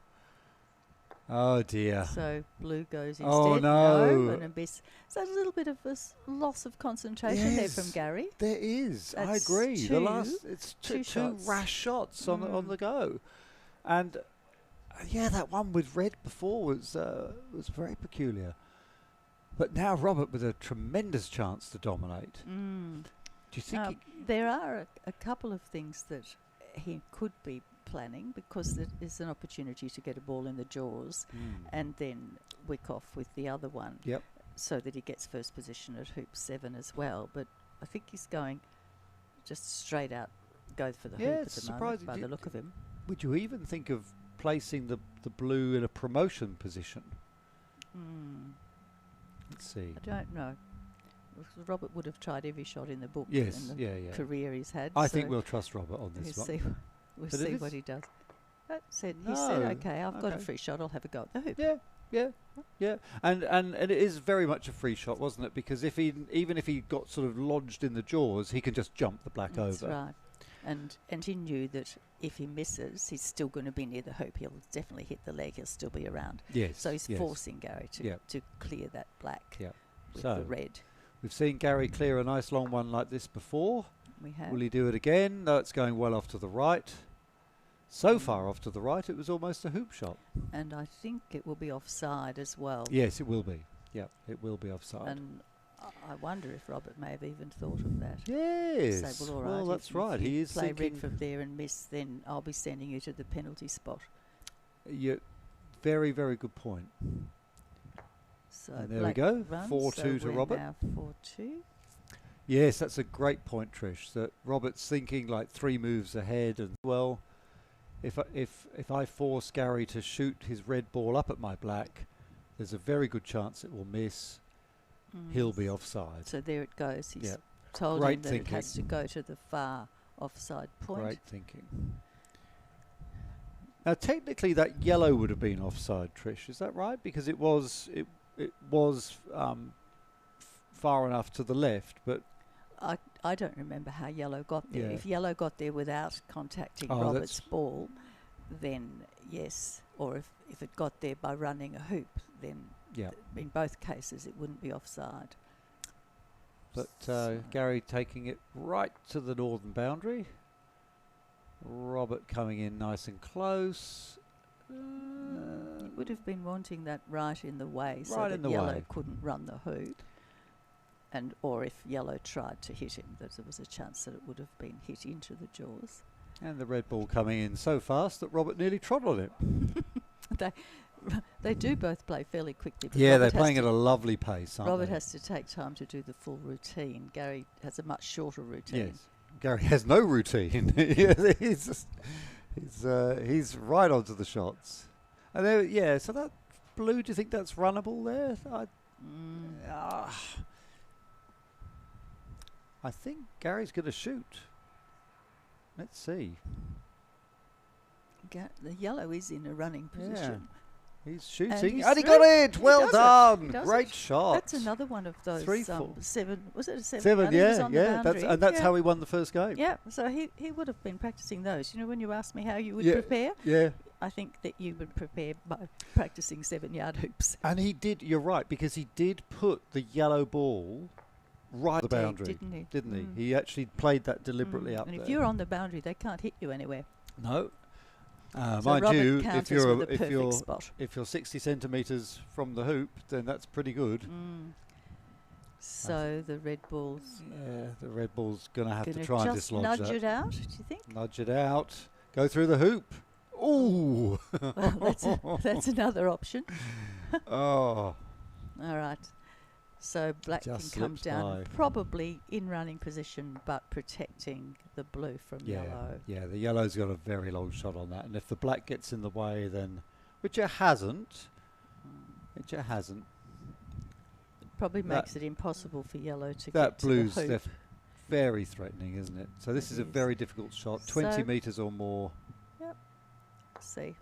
Oh dear. So blue goes instead. Oh no! An abyss. So a little bit of a loss of concentration there from Gary. There is. I That's agree. two Two shots. rash shots on the go, and that one with red before was very peculiar. But now Robert with a tremendous chance to dominate. Do you think there are a couple of things that he could be planning, because there is an opportunity to get a ball in the jaws and then wick off with the other one, so that he gets first position at hoop 7 as well. But I think he's going just straight out, go for the hoop at the moment by the look of him. Would you even think of placing the blue in a promotion position? Let's see. I don't know. Robert would have tried every shot in the book Yes, in the career he's had. I think we'll trust Robert on this one. We'll see what he does. He said, okay, I've got a free shot, I'll have a go at the hoop. Yeah. And it is very much a free shot, wasn't it? Because even if he got sort of lodged in the jaws, he can just jump the black over. That's right. And he knew that if he misses, he's still going to be near the hoop. He'll definitely hit the leg. He'll still be around. Yes. So he's forcing Gary to clear that black with the red. We've seen Gary clear a nice long one like this before. We have. Will he do it again? No, it's going well off to the right. So far off to the right, it was almost a hoop shot. And I think it will be offside as well. Yes, it will be. Yeah, it will be offside. And I wonder if Robert may have even thought of that. Yes. Say, well, all right, that's right. If He you is play thinking red from there and miss, then I'll be sending you to the penalty spot. Yeah, very, very good point. So and there we go. 4-2 to Robert. Now 4-2. Yes, that's a great point, Trish. That Robert's thinking like 3 moves ahead, and if I force Gary to shoot his red ball up at my black, there's a very good chance it will miss. He'll be offside. So there it goes. He's told Great him that thinking. it has to go to the far offside point. Great thinking. Now, technically, that yellow would have been offside, Trish. Is that right? Because it was far enough to the left, but I don't remember how yellow got there. Yeah. If yellow got there without contacting Robert's ball, then yes. Or if it got there by running a hoop, then in both cases it wouldn't be offside. But Gary taking it right to the northern boundary. Robert coming in nice and close. He would have been wanting that right in the way so Right in that the yellow way. couldn't run the hoop. Or if yellow tried to hit him, that there was a chance that it would have been hit into the jaws. And the red ball coming in so fast that Robert nearly trod on it. They do both play fairly quickly. But Yeah, Robert they're has playing to- at a lovely pace, aren't Robert they? has to take time to do the full routine. Gary has a much shorter routine. Yes. Gary has no routine. he's right onto the shots. And there, so that blue, do you think that's runnable there? I think Gary's going to shoot. Let's see. The yellow is in a running position. He's shooting. he's And he through. got it! He Well does it. done! He does Great it. shot. That's another one of those 7. Was it a 7? Seven, He was yeah, on the yeah. boundary. That's how he won the first game. Yeah, so he would have been practicing those. You know, when you asked me how you would Yeah, prepare, Yeah. I think that you would prepare by practicing 7-yard hoops. And he did, you're right, because he did put the yellow ball right at the boundary. Didn't he? He actually played that deliberately up And there. if you're on the boundary, they can't hit you anywhere. No. So Mind Robert you, counters with a perfect spot. if you're 60 centimetres from the hoop, then that's pretty good. So the red ball's Yeah, the red ball's going to have to gonna try and just dislodge nudge that. it out, do you think? Nudge it out. Go through the hoop. Ooh. Well, that's another option. Oh. All right. So black Just can come slips down, by. probably in running position, but protecting the blue from yellow. Yeah, the yellow's got a very long shot on that. And if the black gets in the way, then... Which it hasn't. Probably makes it impossible for yellow to That get to blue's the hoop. very threatening, isn't it? So this is a very difficult shot. 20 So- metres or more. See,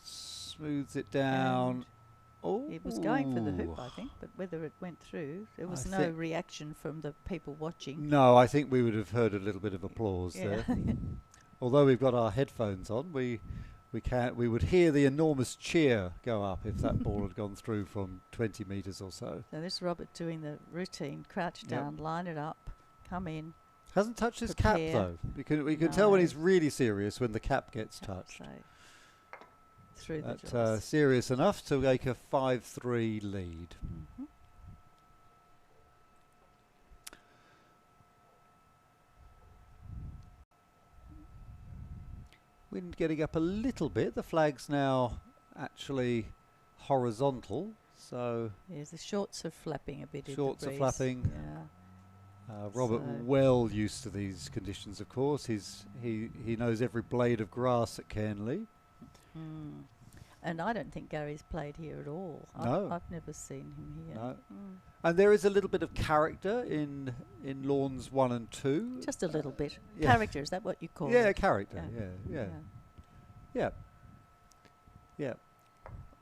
Smooths it down. Oh, it was going for the hoop, I think, but whether it went through, there was I no think- reaction from the people watching. No, I think we would have heard a little bit of applause Yeah. there. Although we've got our headphones on, we would hear the enormous cheer go up if that ball had gone through from 20 metres or so. So this is Robert doing the routine, crouch Yep. down, line it up, come in. Hasn't touched his cap Prepare. though. We can tell when No. he's really serious when the cap gets touched. So through the That's jaws. serious enough to make a 5-3 lead. Mhm. Wind getting up a little bit. The flag's now actually horizontal, so Yes, the shorts are flapping a bit. Shorts are in the breeze. flapping. Yeah. Robert So- well used to these conditions, of course. He knows every blade of grass at Cairnlea. Mm. And I don't think Gary's played here at all. No. I've never seen him here. No. Mm. And there is a little bit of character in lawns 1 and 2. Just a little bit. yeah. Character, is that what you call Yeah, it? character. Yeah. Yeah.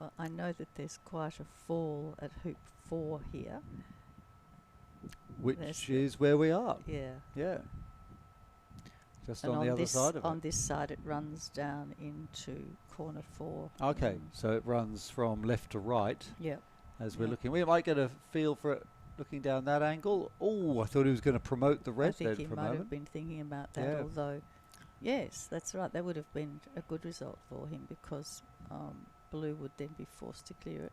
Well, I know that there's quite a fall at hoop 4 here. Which There's is where we are. Yeah. Yeah. Just And on the other this, side of on it. this side it runs down into corner 4. Okay, so it runs from left to right Yeah. as we're Yeah. looking. We might get a feel for it looking down that angle. Oh, I thought he was going to promote the I red think then he for a might have moment. been thinking about that, Yeah. although, yes, that's right. That would have been a good result for him because blue would then be forced to clear it.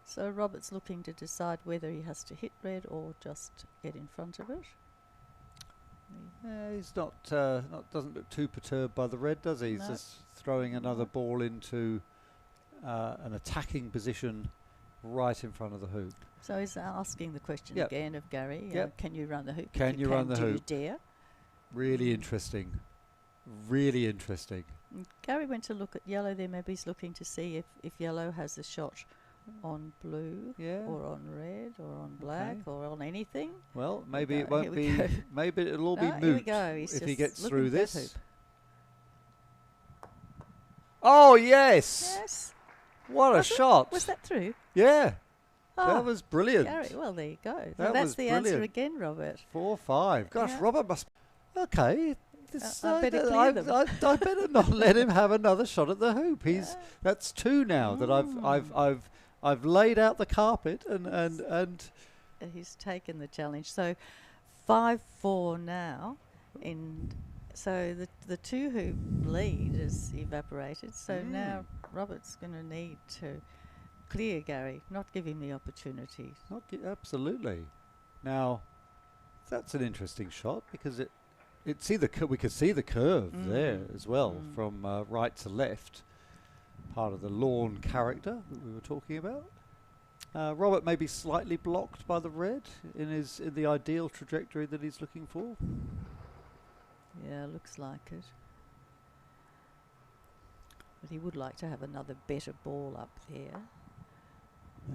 So Robert's looking to decide whether he has to hit red or just get in front of it. He's not doesn't look too perturbed by the red, does he? He's No. just throwing another ball into an attacking position right in front of the hoop. So he's asking the question Yep. again of Gary, Yep. can you run the hoop? If Can you run the do you hoop? dare? Really interesting. Really interesting. Gary went to look at yellow there. Maybe he's looking to see if yellow has a shot on blue, or on red, or on black, or on anything. Well, maybe it won't be. Maybe it'll all be moot here we go. He's if just he gets looking through at that this. hoop. Oh yes! Yes. What a shot! Was that through? Yeah. Oh, That was brilliant. Gary, well, there you go. That That's was the answer brilliant. again, Robert. 4-5. Gosh, Yeah. Robert must. Okay. I better clear them. I better not let him have another shot at the hoop. That's 2 now that I've laid out the carpet and he's taken the challenge. So 5-4 now. So the 2 hoop lead is evaporated. So now Robert's going to need to clear Gary, not give him the opportunity. Absolutely. Now, that's an interesting shot because we could see the curve there as well from right to left, part of the lawn character that we were talking about. Robert may be slightly blocked by the red in the ideal trajectory that he's looking for. Yeah, looks like it. But he would like to have another better ball up there.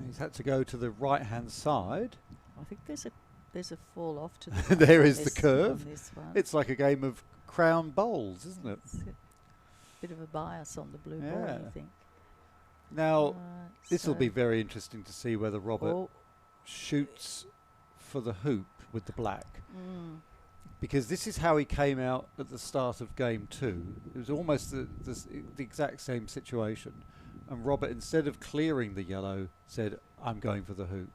He's had to go to the right-hand side. I think there's a fall off to the there right is the curve. on this one. It's like a game of crown bowls, isn't it? It's a bit of a bias on the blue ball, I think. Now, this will be very interesting to see whether Robert shoots for the hoop with the black. Because this is how he came out at the start of game 2. It was almost the exact same situation. And Robert, instead of clearing the yellow, said, I'm going for the hoop.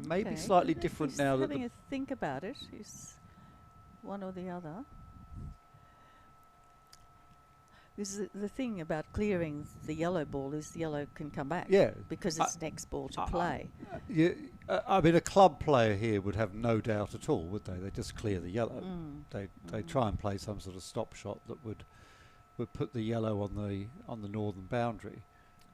Maybe slightly different now. He's having a think about it. Is one or the other. This is the thing about clearing the yellow ball is the yellow can come back. Yeah. Because it's next ball to play. I mean, a club player here would have no doubt at all, would they? They just clear the yellow. They try and play some sort of stop shot that would put the yellow on the northern boundary.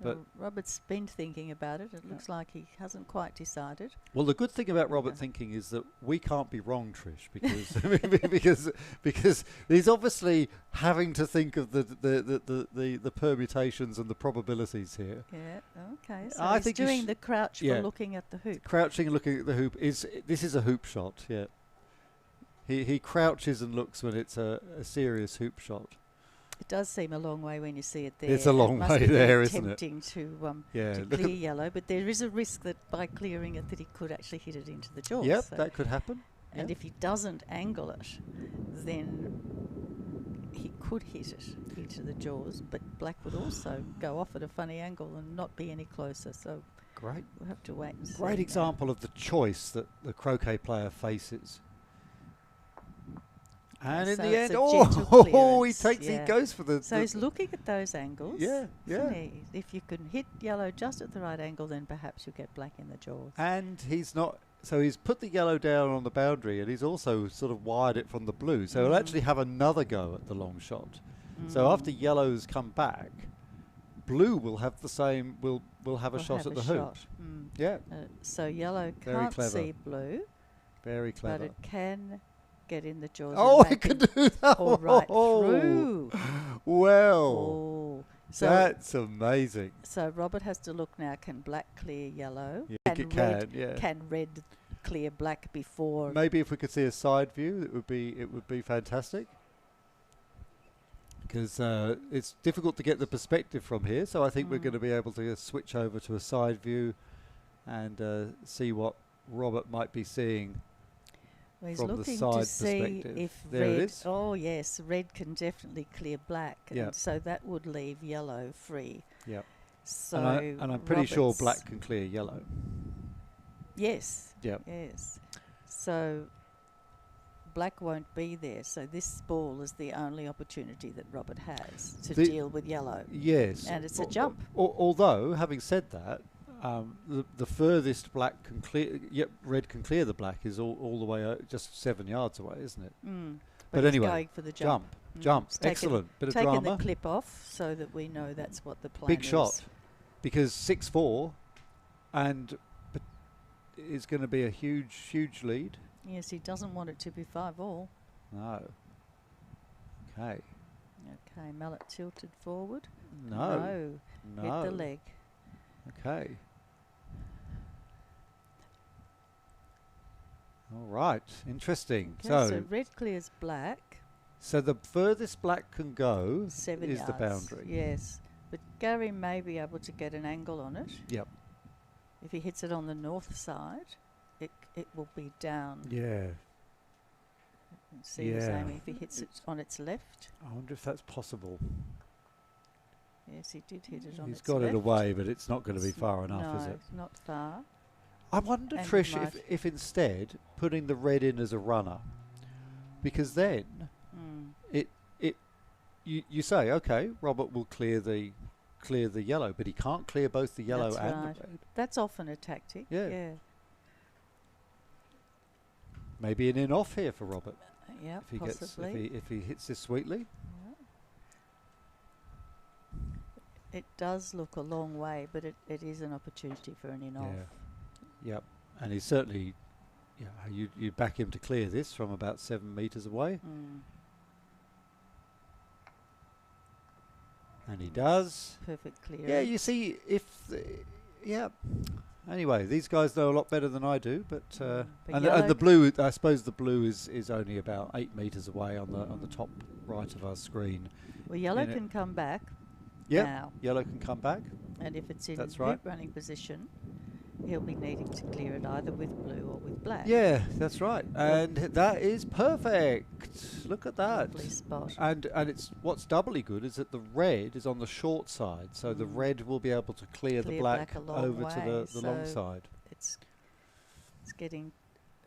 But Robert's been thinking about it. It looks like he hasn't quite decided. Well, the good thing about Robert thinking is that we can't be wrong, Trish, because because he's obviously having to think of the permutations and the probabilities here. Yeah. Okay. So I he's think doing the crouch for looking at the hoop. Crouching and looking at the hoop is a hoop shot. Yeah. He crouches and looks when it's a serious hoop shot. It does seem a long way when you see it there. It's a long way there, isn't it? Tempting to clear yellow, but there is a risk that by clearing it that he could actually hit it into the jaws. Yep, so that could happen. And if he doesn't angle it, then he could hit it into the jaws, but black would also go off at a funny angle and not be any closer. So great. We'll have to wait and see. Great example of the choice that the croquet player faces. And in the end, he goes for the... So he's looking at those angles. Yeah. If you can hit yellow just at the right angle, then perhaps you'll get black in the jaws. And he's not... So he's put the yellow down on the boundary, and he's also sort of wired it from the blue. So he'll actually have another go at the long shot. So after yellow's come back, blue will have the same... Will have a shot at the hoop. Yeah. So yellow can't see blue. Very clever. But it can... get in the jaws. It can do that. Or right through. Well, so that's amazing. So Robert has to look now. Can black clear yellow? Yeah, Can red clear black before? Maybe if we could see a side view, it would be fantastic. Because it's difficult to get the perspective from here, so I think we're going to be able to switch over to a side view and see what Robert might be seeing. Well, he's from looking the side to see perspective. if there red... it is. Oh, yes, red can definitely clear black. And so that would leave yellow free. Yeah. So and I'm pretty sure black can clear yellow. Yes. Yeah. Yes. So black won't be there. So this ball is the only opportunity that Robert has to deal with yellow. Yes. And it's a jump. Although, having said that, the furthest black can clear, red can clear the black is all the way just 7 yards away, isn't it? But anyway, going for the jump. Jump. Excellent. Bit of drama. Taking the clip off so that we know that's what the plan Big is. shot, because 6-4, and is going to be a huge lead. Yes, he doesn't want it to be 5-all. No. Okay. Okay, mallet tilted forward. No. Hit the leg. Okay. All right. Interesting. Okay, So red clears black. So the furthest black can go 7 is yards. the boundary. Yes. But Gary may be able to get an angle on it. Yep. If he hits it on the north side, it will be down. Yeah. See what's aiming. If he hits it on its left. I wonder if that's possible. Yes, he did hit it on He's its got left. it away, but it's not going to be far enough, is No, it? it's not far. I wonder, And Trish, he if instead putting the red in as a runner, because then you say, okay, Robert will clear the yellow, but he can't clear both the yellow That's and right. the red. That's often a tactic. Yeah. Maybe an in off here for Robert. Yeah, If he possibly. if he hits this sweetly. It does look a long way, but it is an opportunity for an in off. Yeah. Yep. And he's certainly, you back him to clear this from about 7 metres away. And he does. Perfect clear. Yeah, you see, Anyway, these guys know a lot better than I do, but and the blue, I suppose the blue is only about 8 metres away on the top right of our screen. Well, yellow can come back. Yeah, now. yellow can come back. And if it's in That's right. hoop running position, he'll be needing to clear it either with blue or with black. Yeah, that's right. And that is perfect. Look at that. Lovely spot. And it's what's doubly good is that the red is on the short side, so the red will be able to clear the black a long over way, to the long side. It's getting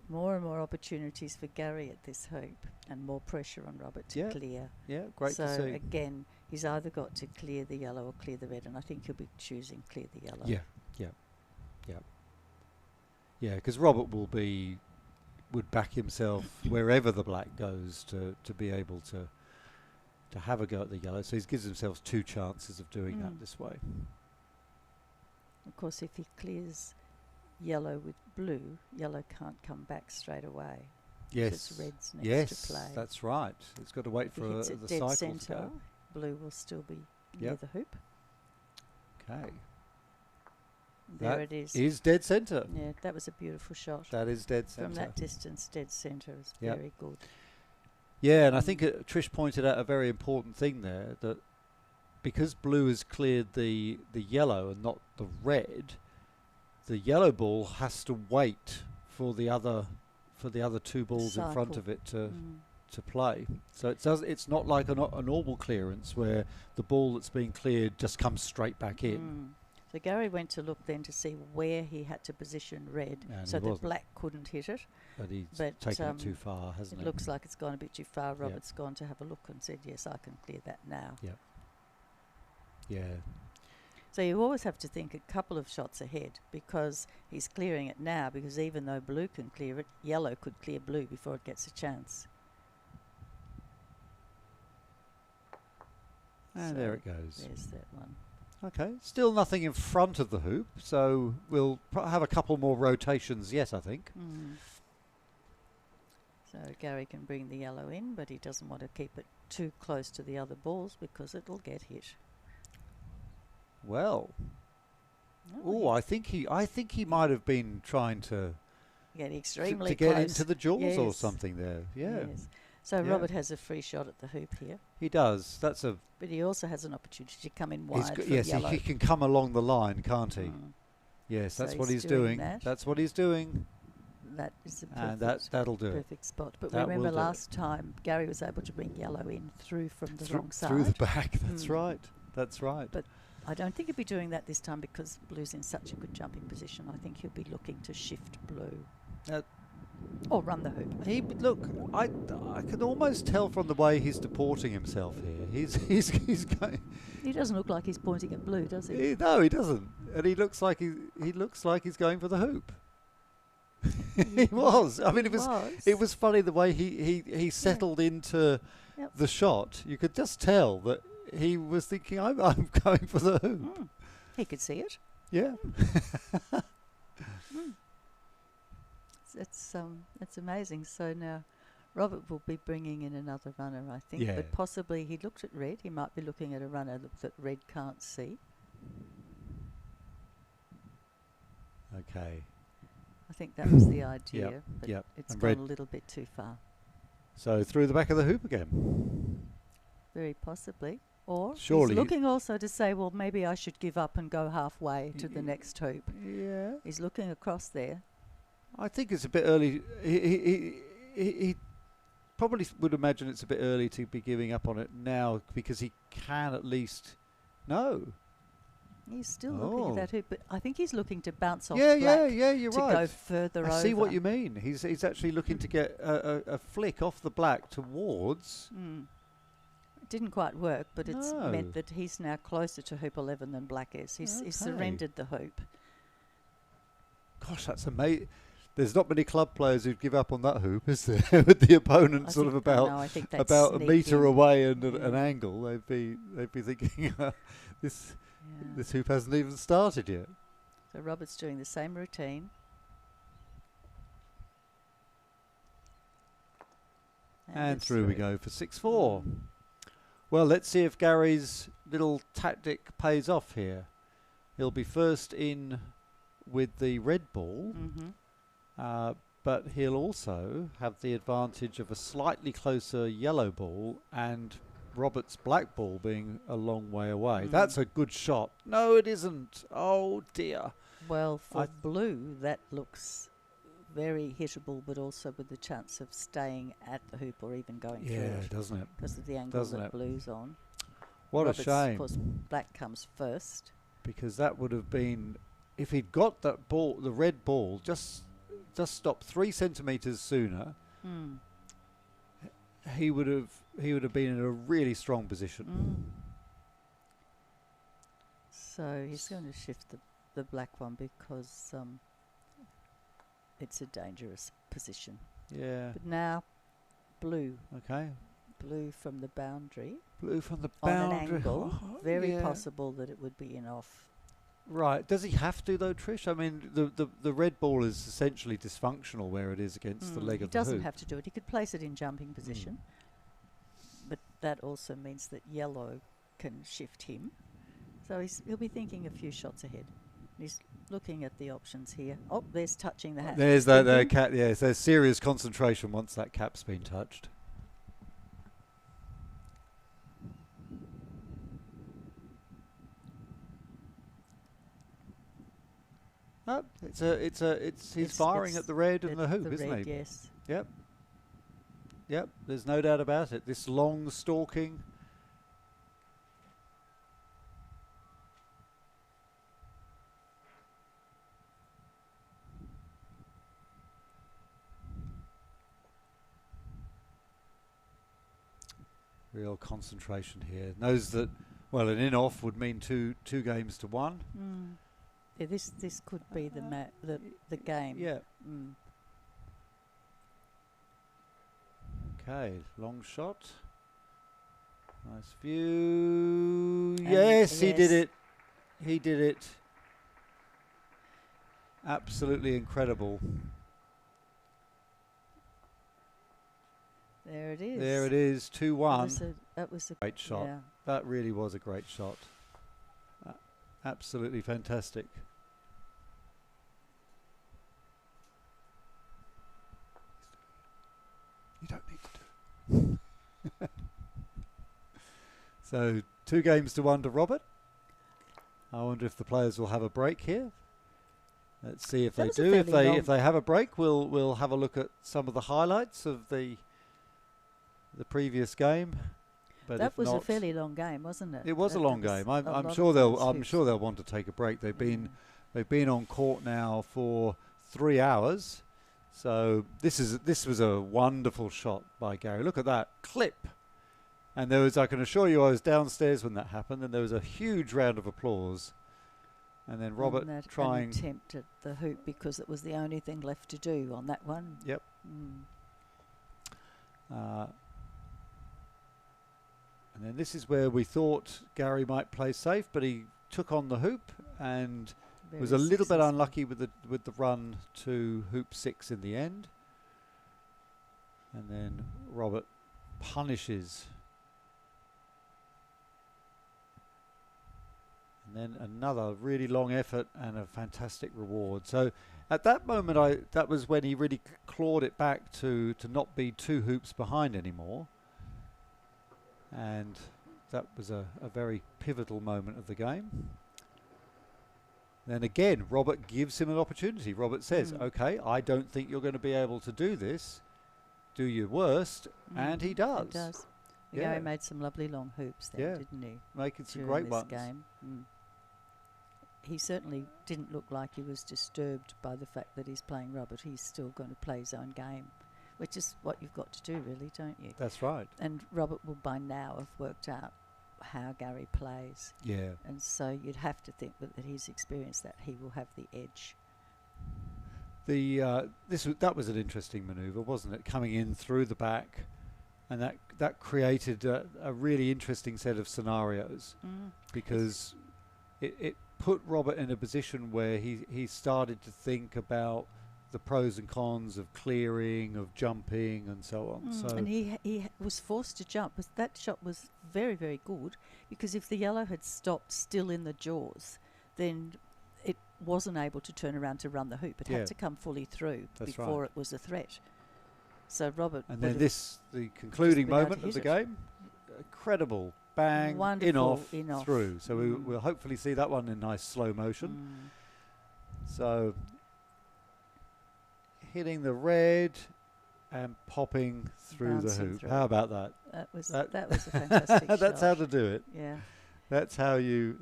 more and more opportunities for Gary at this hoop and more pressure on Robert to clear. Yeah, great so to see. Again, he's either got to clear the yellow or clear the red, and I think he'll be choosing clear the yellow. Yeah, because Robert would back himself wherever the black goes to be able to have a go at the yellow. So he gives himself 2 chances of doing that this way. Of course, if he clears yellow with blue, yellow can't come back straight away. Yes. So it's red's next to play. That's right. It's got to wait for the dead cycle centre, to go. blue will still be near the hoop. Okay. There it is. Is dead centre. Yeah, that was a beautiful shot. That is dead centre. From that distance, dead centre is very good. Yeah, and I think Trish pointed out a very important thing there, that because blue has cleared the yellow and not the red, the yellow ball has to wait for the other 2 balls in front of it to play. So it's not like a normal clearance where the ball that's being cleared just comes straight back in. So Gary went to look then to see where he had to position red so that black couldn't hit it. But he's taken it too far, hasn't it? It looks like it's gone a bit too far. Robert's gone to have a look and said, yes, I can clear that now. Yeah. So you always have to think a couple of shots ahead, because he's clearing it now, because even though blue can clear it, yellow could clear blue before it gets a chance. And there it goes. There's that one. Okay, still nothing in front of the hoop, so we'll have a couple more rotations yet, I think. So Gary can bring the yellow in, but he doesn't want to keep it too close to the other balls because it'll get hit. Well, I think he might have been trying to get extremely to get close into the jaws or something there. Yeah. Yes. So Robert has a free shot at the hoop here. He does. But he also has an opportunity to come in wide for yes, yellow. he can come along the line, can't he? Yes, So that's what he's he's doing doing. that. That'll do. That is a Perfect spot. But that remember last time Gary was able to bring yellow in through from the wrong side. Through the back, that's right. That's right. But I don't think he'll be doing that this time because blue's in such a good jumping position. I think he'll be looking to shift blue. Or run the hoop. I can almost tell from the way he's deporting himself here. He's going. He doesn't look like he's pointing at blue, does he? No, he doesn't. And he looks like he's going for the hoop. He was. I mean, it was funny the way he settled into the shot. You could just tell that he was thinking, I'm going for the hoop. He could see it. Yeah. It's amazing. So now Robert will be bringing in another runner, I think. Yeah. But possibly he looked at red. He might be looking at a runner that red can't see. Okay. I think that was the idea. But Yep. it's And gone red. a little bit too far. So through the back of the hoop again. Very possibly. Or Surely he's looking also to say, well, maybe I should give up and go halfway to the next hoop. Yeah. He's looking across there. I think it's a bit early. He probably would imagine it's a bit early to be giving up on it now because he can at least. No. He's still looking at that hoop, but I think he's looking to bounce off Yeah, black you're to right. go further over. I see what you mean. He's actually looking to get a flick off the black towards. It didn't quite work, but it's No. meant that he's now closer to hoop 11 than black is. He's surrendered the hoop. Gosh, that's amazing. There's not many club players who'd give up on that hoop, is there? With the opponent I sort of think- about no, I think that's about a metre sneaky. away and an Yeah. angle, they'd be thinking this Yeah. this hoop hasn't even started yet. So Robert's doing the same routine. And it's through we go for 6-4. Well, let's see if Gary's little tactic pays off here. He'll be first in with the red ball, but he'll also have the advantage of a slightly closer yellow ball and Robert's black ball being a long way away. That's a good shot. No, it isn't. Oh, dear. Well, for blue, that looks very hittable, but also with the chance of staying at the hoop or even going through Yeah, it doesn't it? because of the angle Doesn't that it? blue's on. What Robert's, a shame. Of course, black comes first. Because that would have been, if he'd got that ball, the red ball, just stopped 3 centimetres sooner, he would have been in a really strong position. So he's going to shift the black one because it's a dangerous position. Yeah. But now, blue. Okay. Blue from the boundary. Blue from the On boundary. an angle. Oh, Very yeah. possible that it would be in off. Right. Does he have to though, Trish? I mean, the red ball is essentially dysfunctional where it is against the leg He of the hoop. doesn't have to do it. He could place it in jumping position. But that also means that yellow can shift him. So he'll be thinking a few shots ahead. He's looking at the options here. Oh, there's touching the hat. There's that cap. Yes, there's serious concentration once that cap's been touched. Oh, he's firing at the red and the hoop, isn't he? Yes. Yep. Yep. There's no doubt about it. This long stalking. Real concentration here. Knows that, well, an in-off would mean two games to one. Yeah, this could be the game. Yeah. Okay, long shot. Nice view. Yes, he did it. He did it. Absolutely incredible. There it is. There it is, 2-1. That was a Great shot. Yeah. That really was a great shot. Absolutely fantastic. You don't need to do it. So 2 games to 1 to Robert. I wonder if the players will have a break here. Let's see if they do. If they have a break, we'll have a look at some of the highlights of the previous game. But that was a fairly long game, wasn't it? It was a long game. I'm sure they'll want to take a break. They've been on court now for 3 hours. So this was a wonderful shot by Gary. Look at that clip. And I can assure you, I was downstairs when that happened, and there was a huge round of applause. And then Robert trying an attempt at the hoop because it was the only thing left to do on that one. Yep. And then this is where we thought Gary might play safe, but he took on the hoop and was a little bit unlucky with the run to hoop 6 in the end. And then Robert punishes. And then another really long effort and a fantastic reward. So at that moment, that was when he really clawed it back to not be 2 hoops behind anymore. And that was a very pivotal moment of the game. Then again, Robert gives him an opportunity. Robert says, okay, I don't think you're going to be able to do this. Do your worst. And he does. He does. Yeah. Gary made some lovely long hoops there, didn't he? Making some during great ones. Game. He certainly didn't look like he was disturbed by the fact that he's playing Robert. He's still going to play his own game, which is what you've got to do, really, don't you? That's right. And Robert will by now have worked out how Gary plays. Yeah. And so you'd have to think that he's experienced that he will have the edge. That was an interesting manoeuvre, wasn't it? Coming in through the back, and that created a really interesting set of scenarios because it put Robert in a position where he started to think about the pros and cons of clearing, of jumping, and so on. So and he was forced to jump. That shot was very, very good, because if the yellow had stopped still in the jaws, then it wasn't able to turn around to run the hoop. It had to come fully through before it was a threat. So Robert... And then the concluding moment of the game, incredible bang, in off, through. So we'll hopefully see that one in nice slow motion. So hitting the red and popping through the hoop. How about that? That was a fantastic shot. That's how to do it. Yeah. That's how you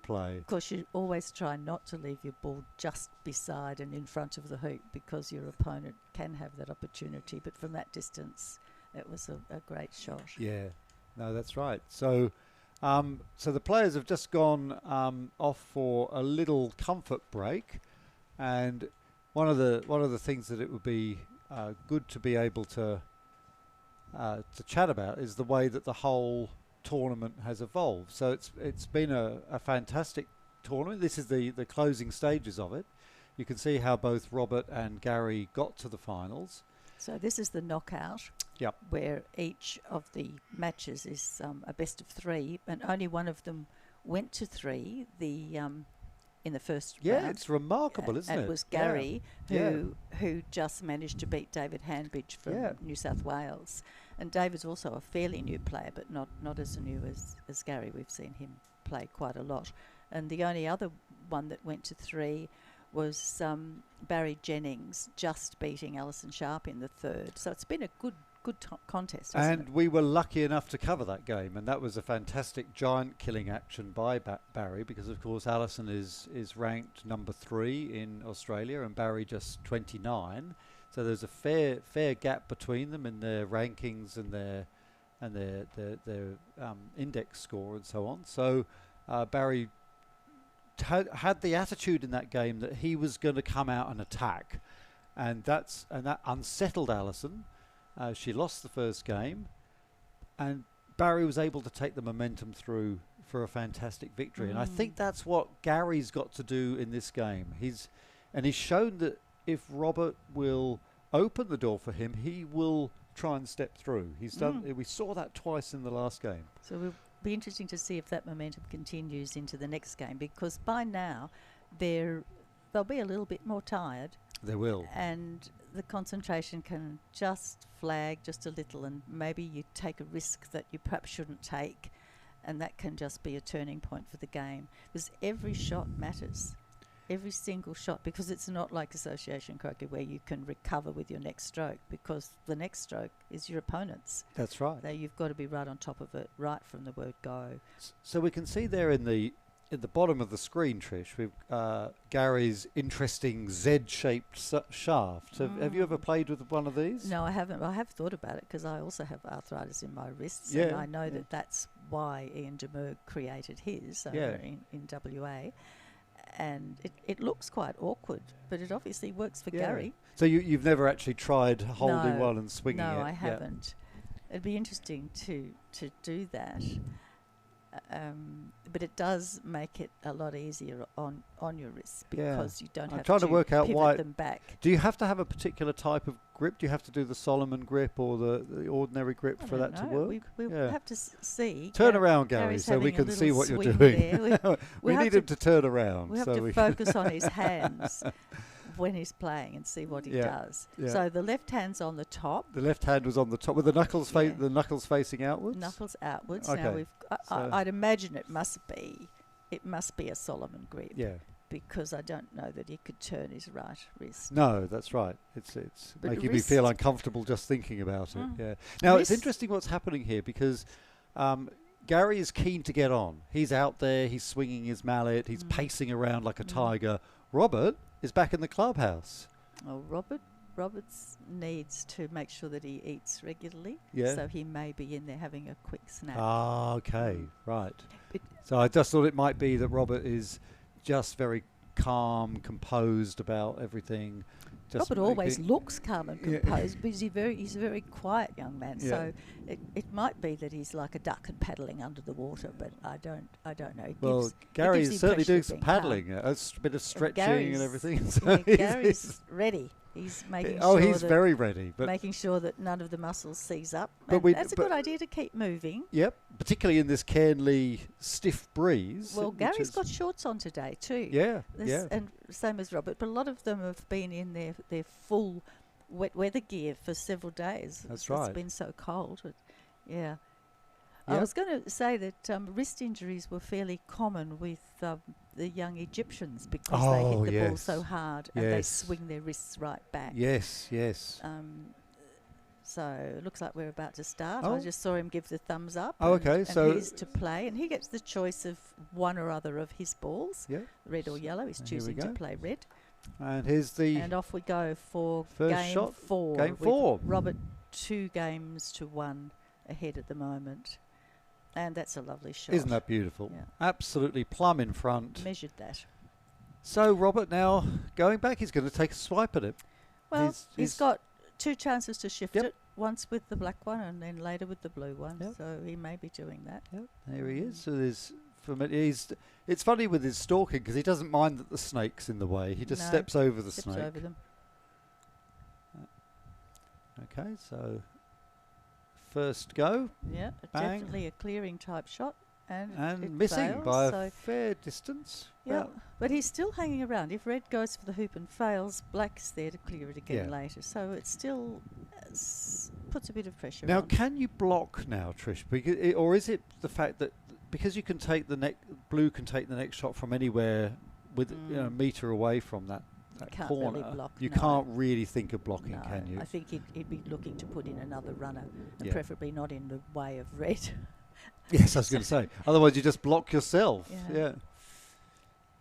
play. Of course, you always try not to leave your ball just beside and in front of the hoop, because your opponent can have that opportunity. But from that distance, it was a great shot. Yeah. No, that's right. So so the players have just gone off for a little comfort break, and one of the things that it would be good to be able to chat about is the way that the whole tournament has evolved. So it's been a fantastic tournament. This is the closing stages of it. You can see how both Robert and Gary got to the finals. So this is the knockout. Yep. Where each of the matches is a best of 3, and only one of them went to 3. In the first round. Yeah, it's remarkable, isn't it? And it was Gary who just managed to beat David Hanbridge from New South Wales. And David's also a fairly new player, but not as new as Gary. We've seen him play quite a lot. And the only other one that went to 3 was Barry Jennings just beating Alison Sharp in the third. So it's been a good contest, hasn't it? And we were lucky enough to cover that game, and that was a fantastic giant killing action by Barry, because of course Alison is ranked number 3 in Australia and Barry just 29. So there's a fair gap between them in their rankings and their index score and so on. So Barry had the attitude in that game that he was going to come out and attack, and that unsettled Alison. She lost the first game, and Barry was able to take the momentum through for a fantastic victory. And I think that's what Gary's got to do in this game. He's shown that if Robert will open the door for him, he will try and step through. He's done. We saw that twice in the last game. So it'll be interesting to see if that momentum continues into the next game, because by now they'll be a little bit more tired. They will. And the concentration can just flag just a little, and maybe you take a risk that you perhaps shouldn't take, and that can just be a turning point for the game. Because every shot matters. Every single shot, because it's not like association croquet where you can recover with your next stroke, because the next stroke is your opponent's. That's right. So you've got to be right on top of it, right from the word go. So we can see there in the bottom of the screen, Trish, we've Gary's interesting Z-shaped shaft. Have you ever played with one of these? No, I haven't. I have thought about it, because I also have arthritis in my wrists, and I know that that's why Ian Demerg created his over in WA. And it looks quite awkward, but it obviously works for Gary. So you've never actually tried holding one and swinging it? No, I haven't. It'd be interesting to do that. But it does make it a lot easier on your wrists because you don't I'm have trying to to work out pivot why. them back. Do you have to have a particular type of grip? Do you have to do the Solomon grip or the ordinary grip for that to work? We'll have to see. Turn around, Gary, Gary's so we having a can see little what you're swing doing. there. We need him to turn around. We have to focus on his hands when he's playing and see what he does. Yeah. So the left hand's on the top. The left hand was on the top with the knuckles the knuckles facing outwards. Knuckles outwards. Okay. Now I'd imagine it must be a Solomon grip. Yeah. Because I don't know that he could turn his right wrist. No, that's right. It's But making me feel uncomfortable just thinking about it. Yeah. Now it's interesting what's happening here because Gary is keen to get on. He's out there. He's swinging his mallet. He's pacing around like a tiger. Robert is back in the clubhouse. Oh, Roberts needs to make sure that he eats regularly. Yeah. So he may be in there having a quick snack. Ah, okay, right. So I just thought it might be that Robert is just very calm, composed about everything. Just Robert always looks calm and composed, but he's a very quiet young man. Yeah. So it might be that he's like a duck and paddling under the water, but I don't know. Well, Gary is certainly doing some paddling, a bit of stretching and everything. So Gary's ready. He's making sure. Oh, he's that very ready. But making sure that none of the muscles seize up. But that's a good idea to keep moving. Yep, particularly in this Cairnlea stiff breeze. Well, Gary's got shorts on today too. Yeah, and same as Robert. But a lot of them have been in their full wet weather gear for several days. That's right. It's been so cold. Yeah. I was going to say that wrist injuries were fairly common with the young Egyptians because they hit the ball so hard and they swing their wrists right back. Yes, yes. So it looks like we're about to start. I just saw him give the thumbs up. Oh, okay. And so he's to play, and he gets the choice of one or other of his balls, red or yellow. He's choosing to play red. And here's the and off we go for first game shot. 4. Game 4. Robert 2-1 ahead at the moment. And that's a lovely shot. Isn't that beautiful? Yeah. Absolutely plumb in front. Measured that. So Robert now going back, he's going to take a swipe at it. Well, he's got 2 chances to shift it. Once with the black one and then later with the blue one. So he may be doing that. There he is. So there's it's funny with his stalking because he doesn't mind that the snake's in the way. He just steps over the snake. Over them. Okay, so first go. Yeah, definitely a clearing type shot. And missing fails, by a fair distance. Yeah, but he's still hanging around. If red goes for the hoop and fails, black's there to clear it again later. So it still puts a bit of pressure now, on. can you block now, Trish? Because or is it the fact that because you can take blue can take the next shot from anywhere with a metre away from that corner, really block, you can't really think of blocking, can you? I think he'd be looking to put in another runner, and preferably not in the way of red. Yes, I was going to say. Otherwise, you just block yourself. Yeah.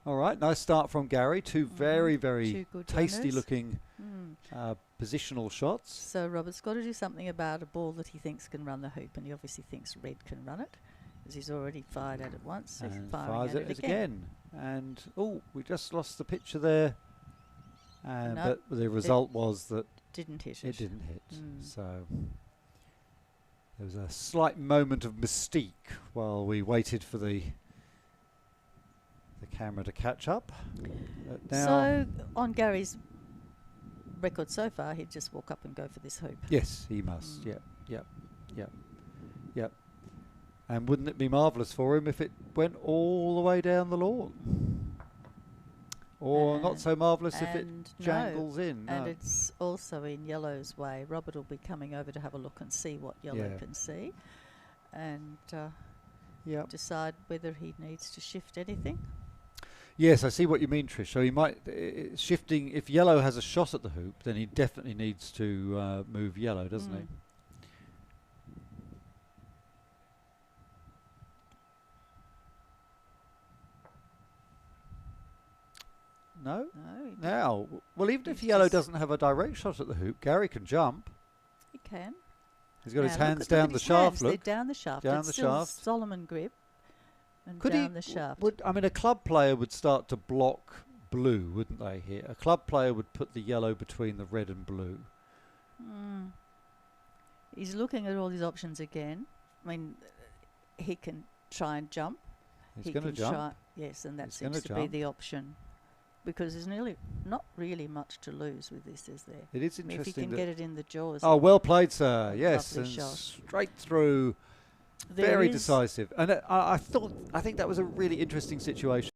All right, nice start from Gary. 2 very, very tasty-looking positional shots. So Robert's got to do something about a ball that he thinks can run the hoop, and he obviously thinks red can run it, because he's already fired at it once. So and fires at it again. And, we just lost the picture there. And but the result was that didn't hit it didn't hit. So there was a slight moment of mystique while we waited for the camera to catch up. So on Gary's record so far, he'd just walk up and go for this hoop. Yes, he must. Yep. And wouldn't it be marvellous for him if it went all the way down the lawn? Or not so marvellous if it jangles in. And it's also in yellow's way. Robert will be coming over to have a look and see what yellow can see. And decide whether he needs to shift anything. Yes, I see what you mean, Trish. So he might, shifting, if yellow has a shot at the hoop, then he definitely needs to move yellow, doesn't he? No? Now, well, even if yellow doesn't have a direct shot at the hoop, Gary can jump. He can. He's got his hands down the shaft. Look. They're down the shaft. Down the shaft. Solomon grip. And could down the shaft. A club player would start to block blue, wouldn't they, here? A club player would put the yellow between the red and blue. He's looking at all his options again. I mean, he can try and jump. He's going to jump. Yes, and that He's seems to gonna be jump. the option. Because there's not really much to lose with this, is there? It is I mean, interesting. if he can get it in the jaws. Oh, well played, sir. Yes, Lovely and shot. straight through. There Very is- decisive. And I think that was a really interesting situation.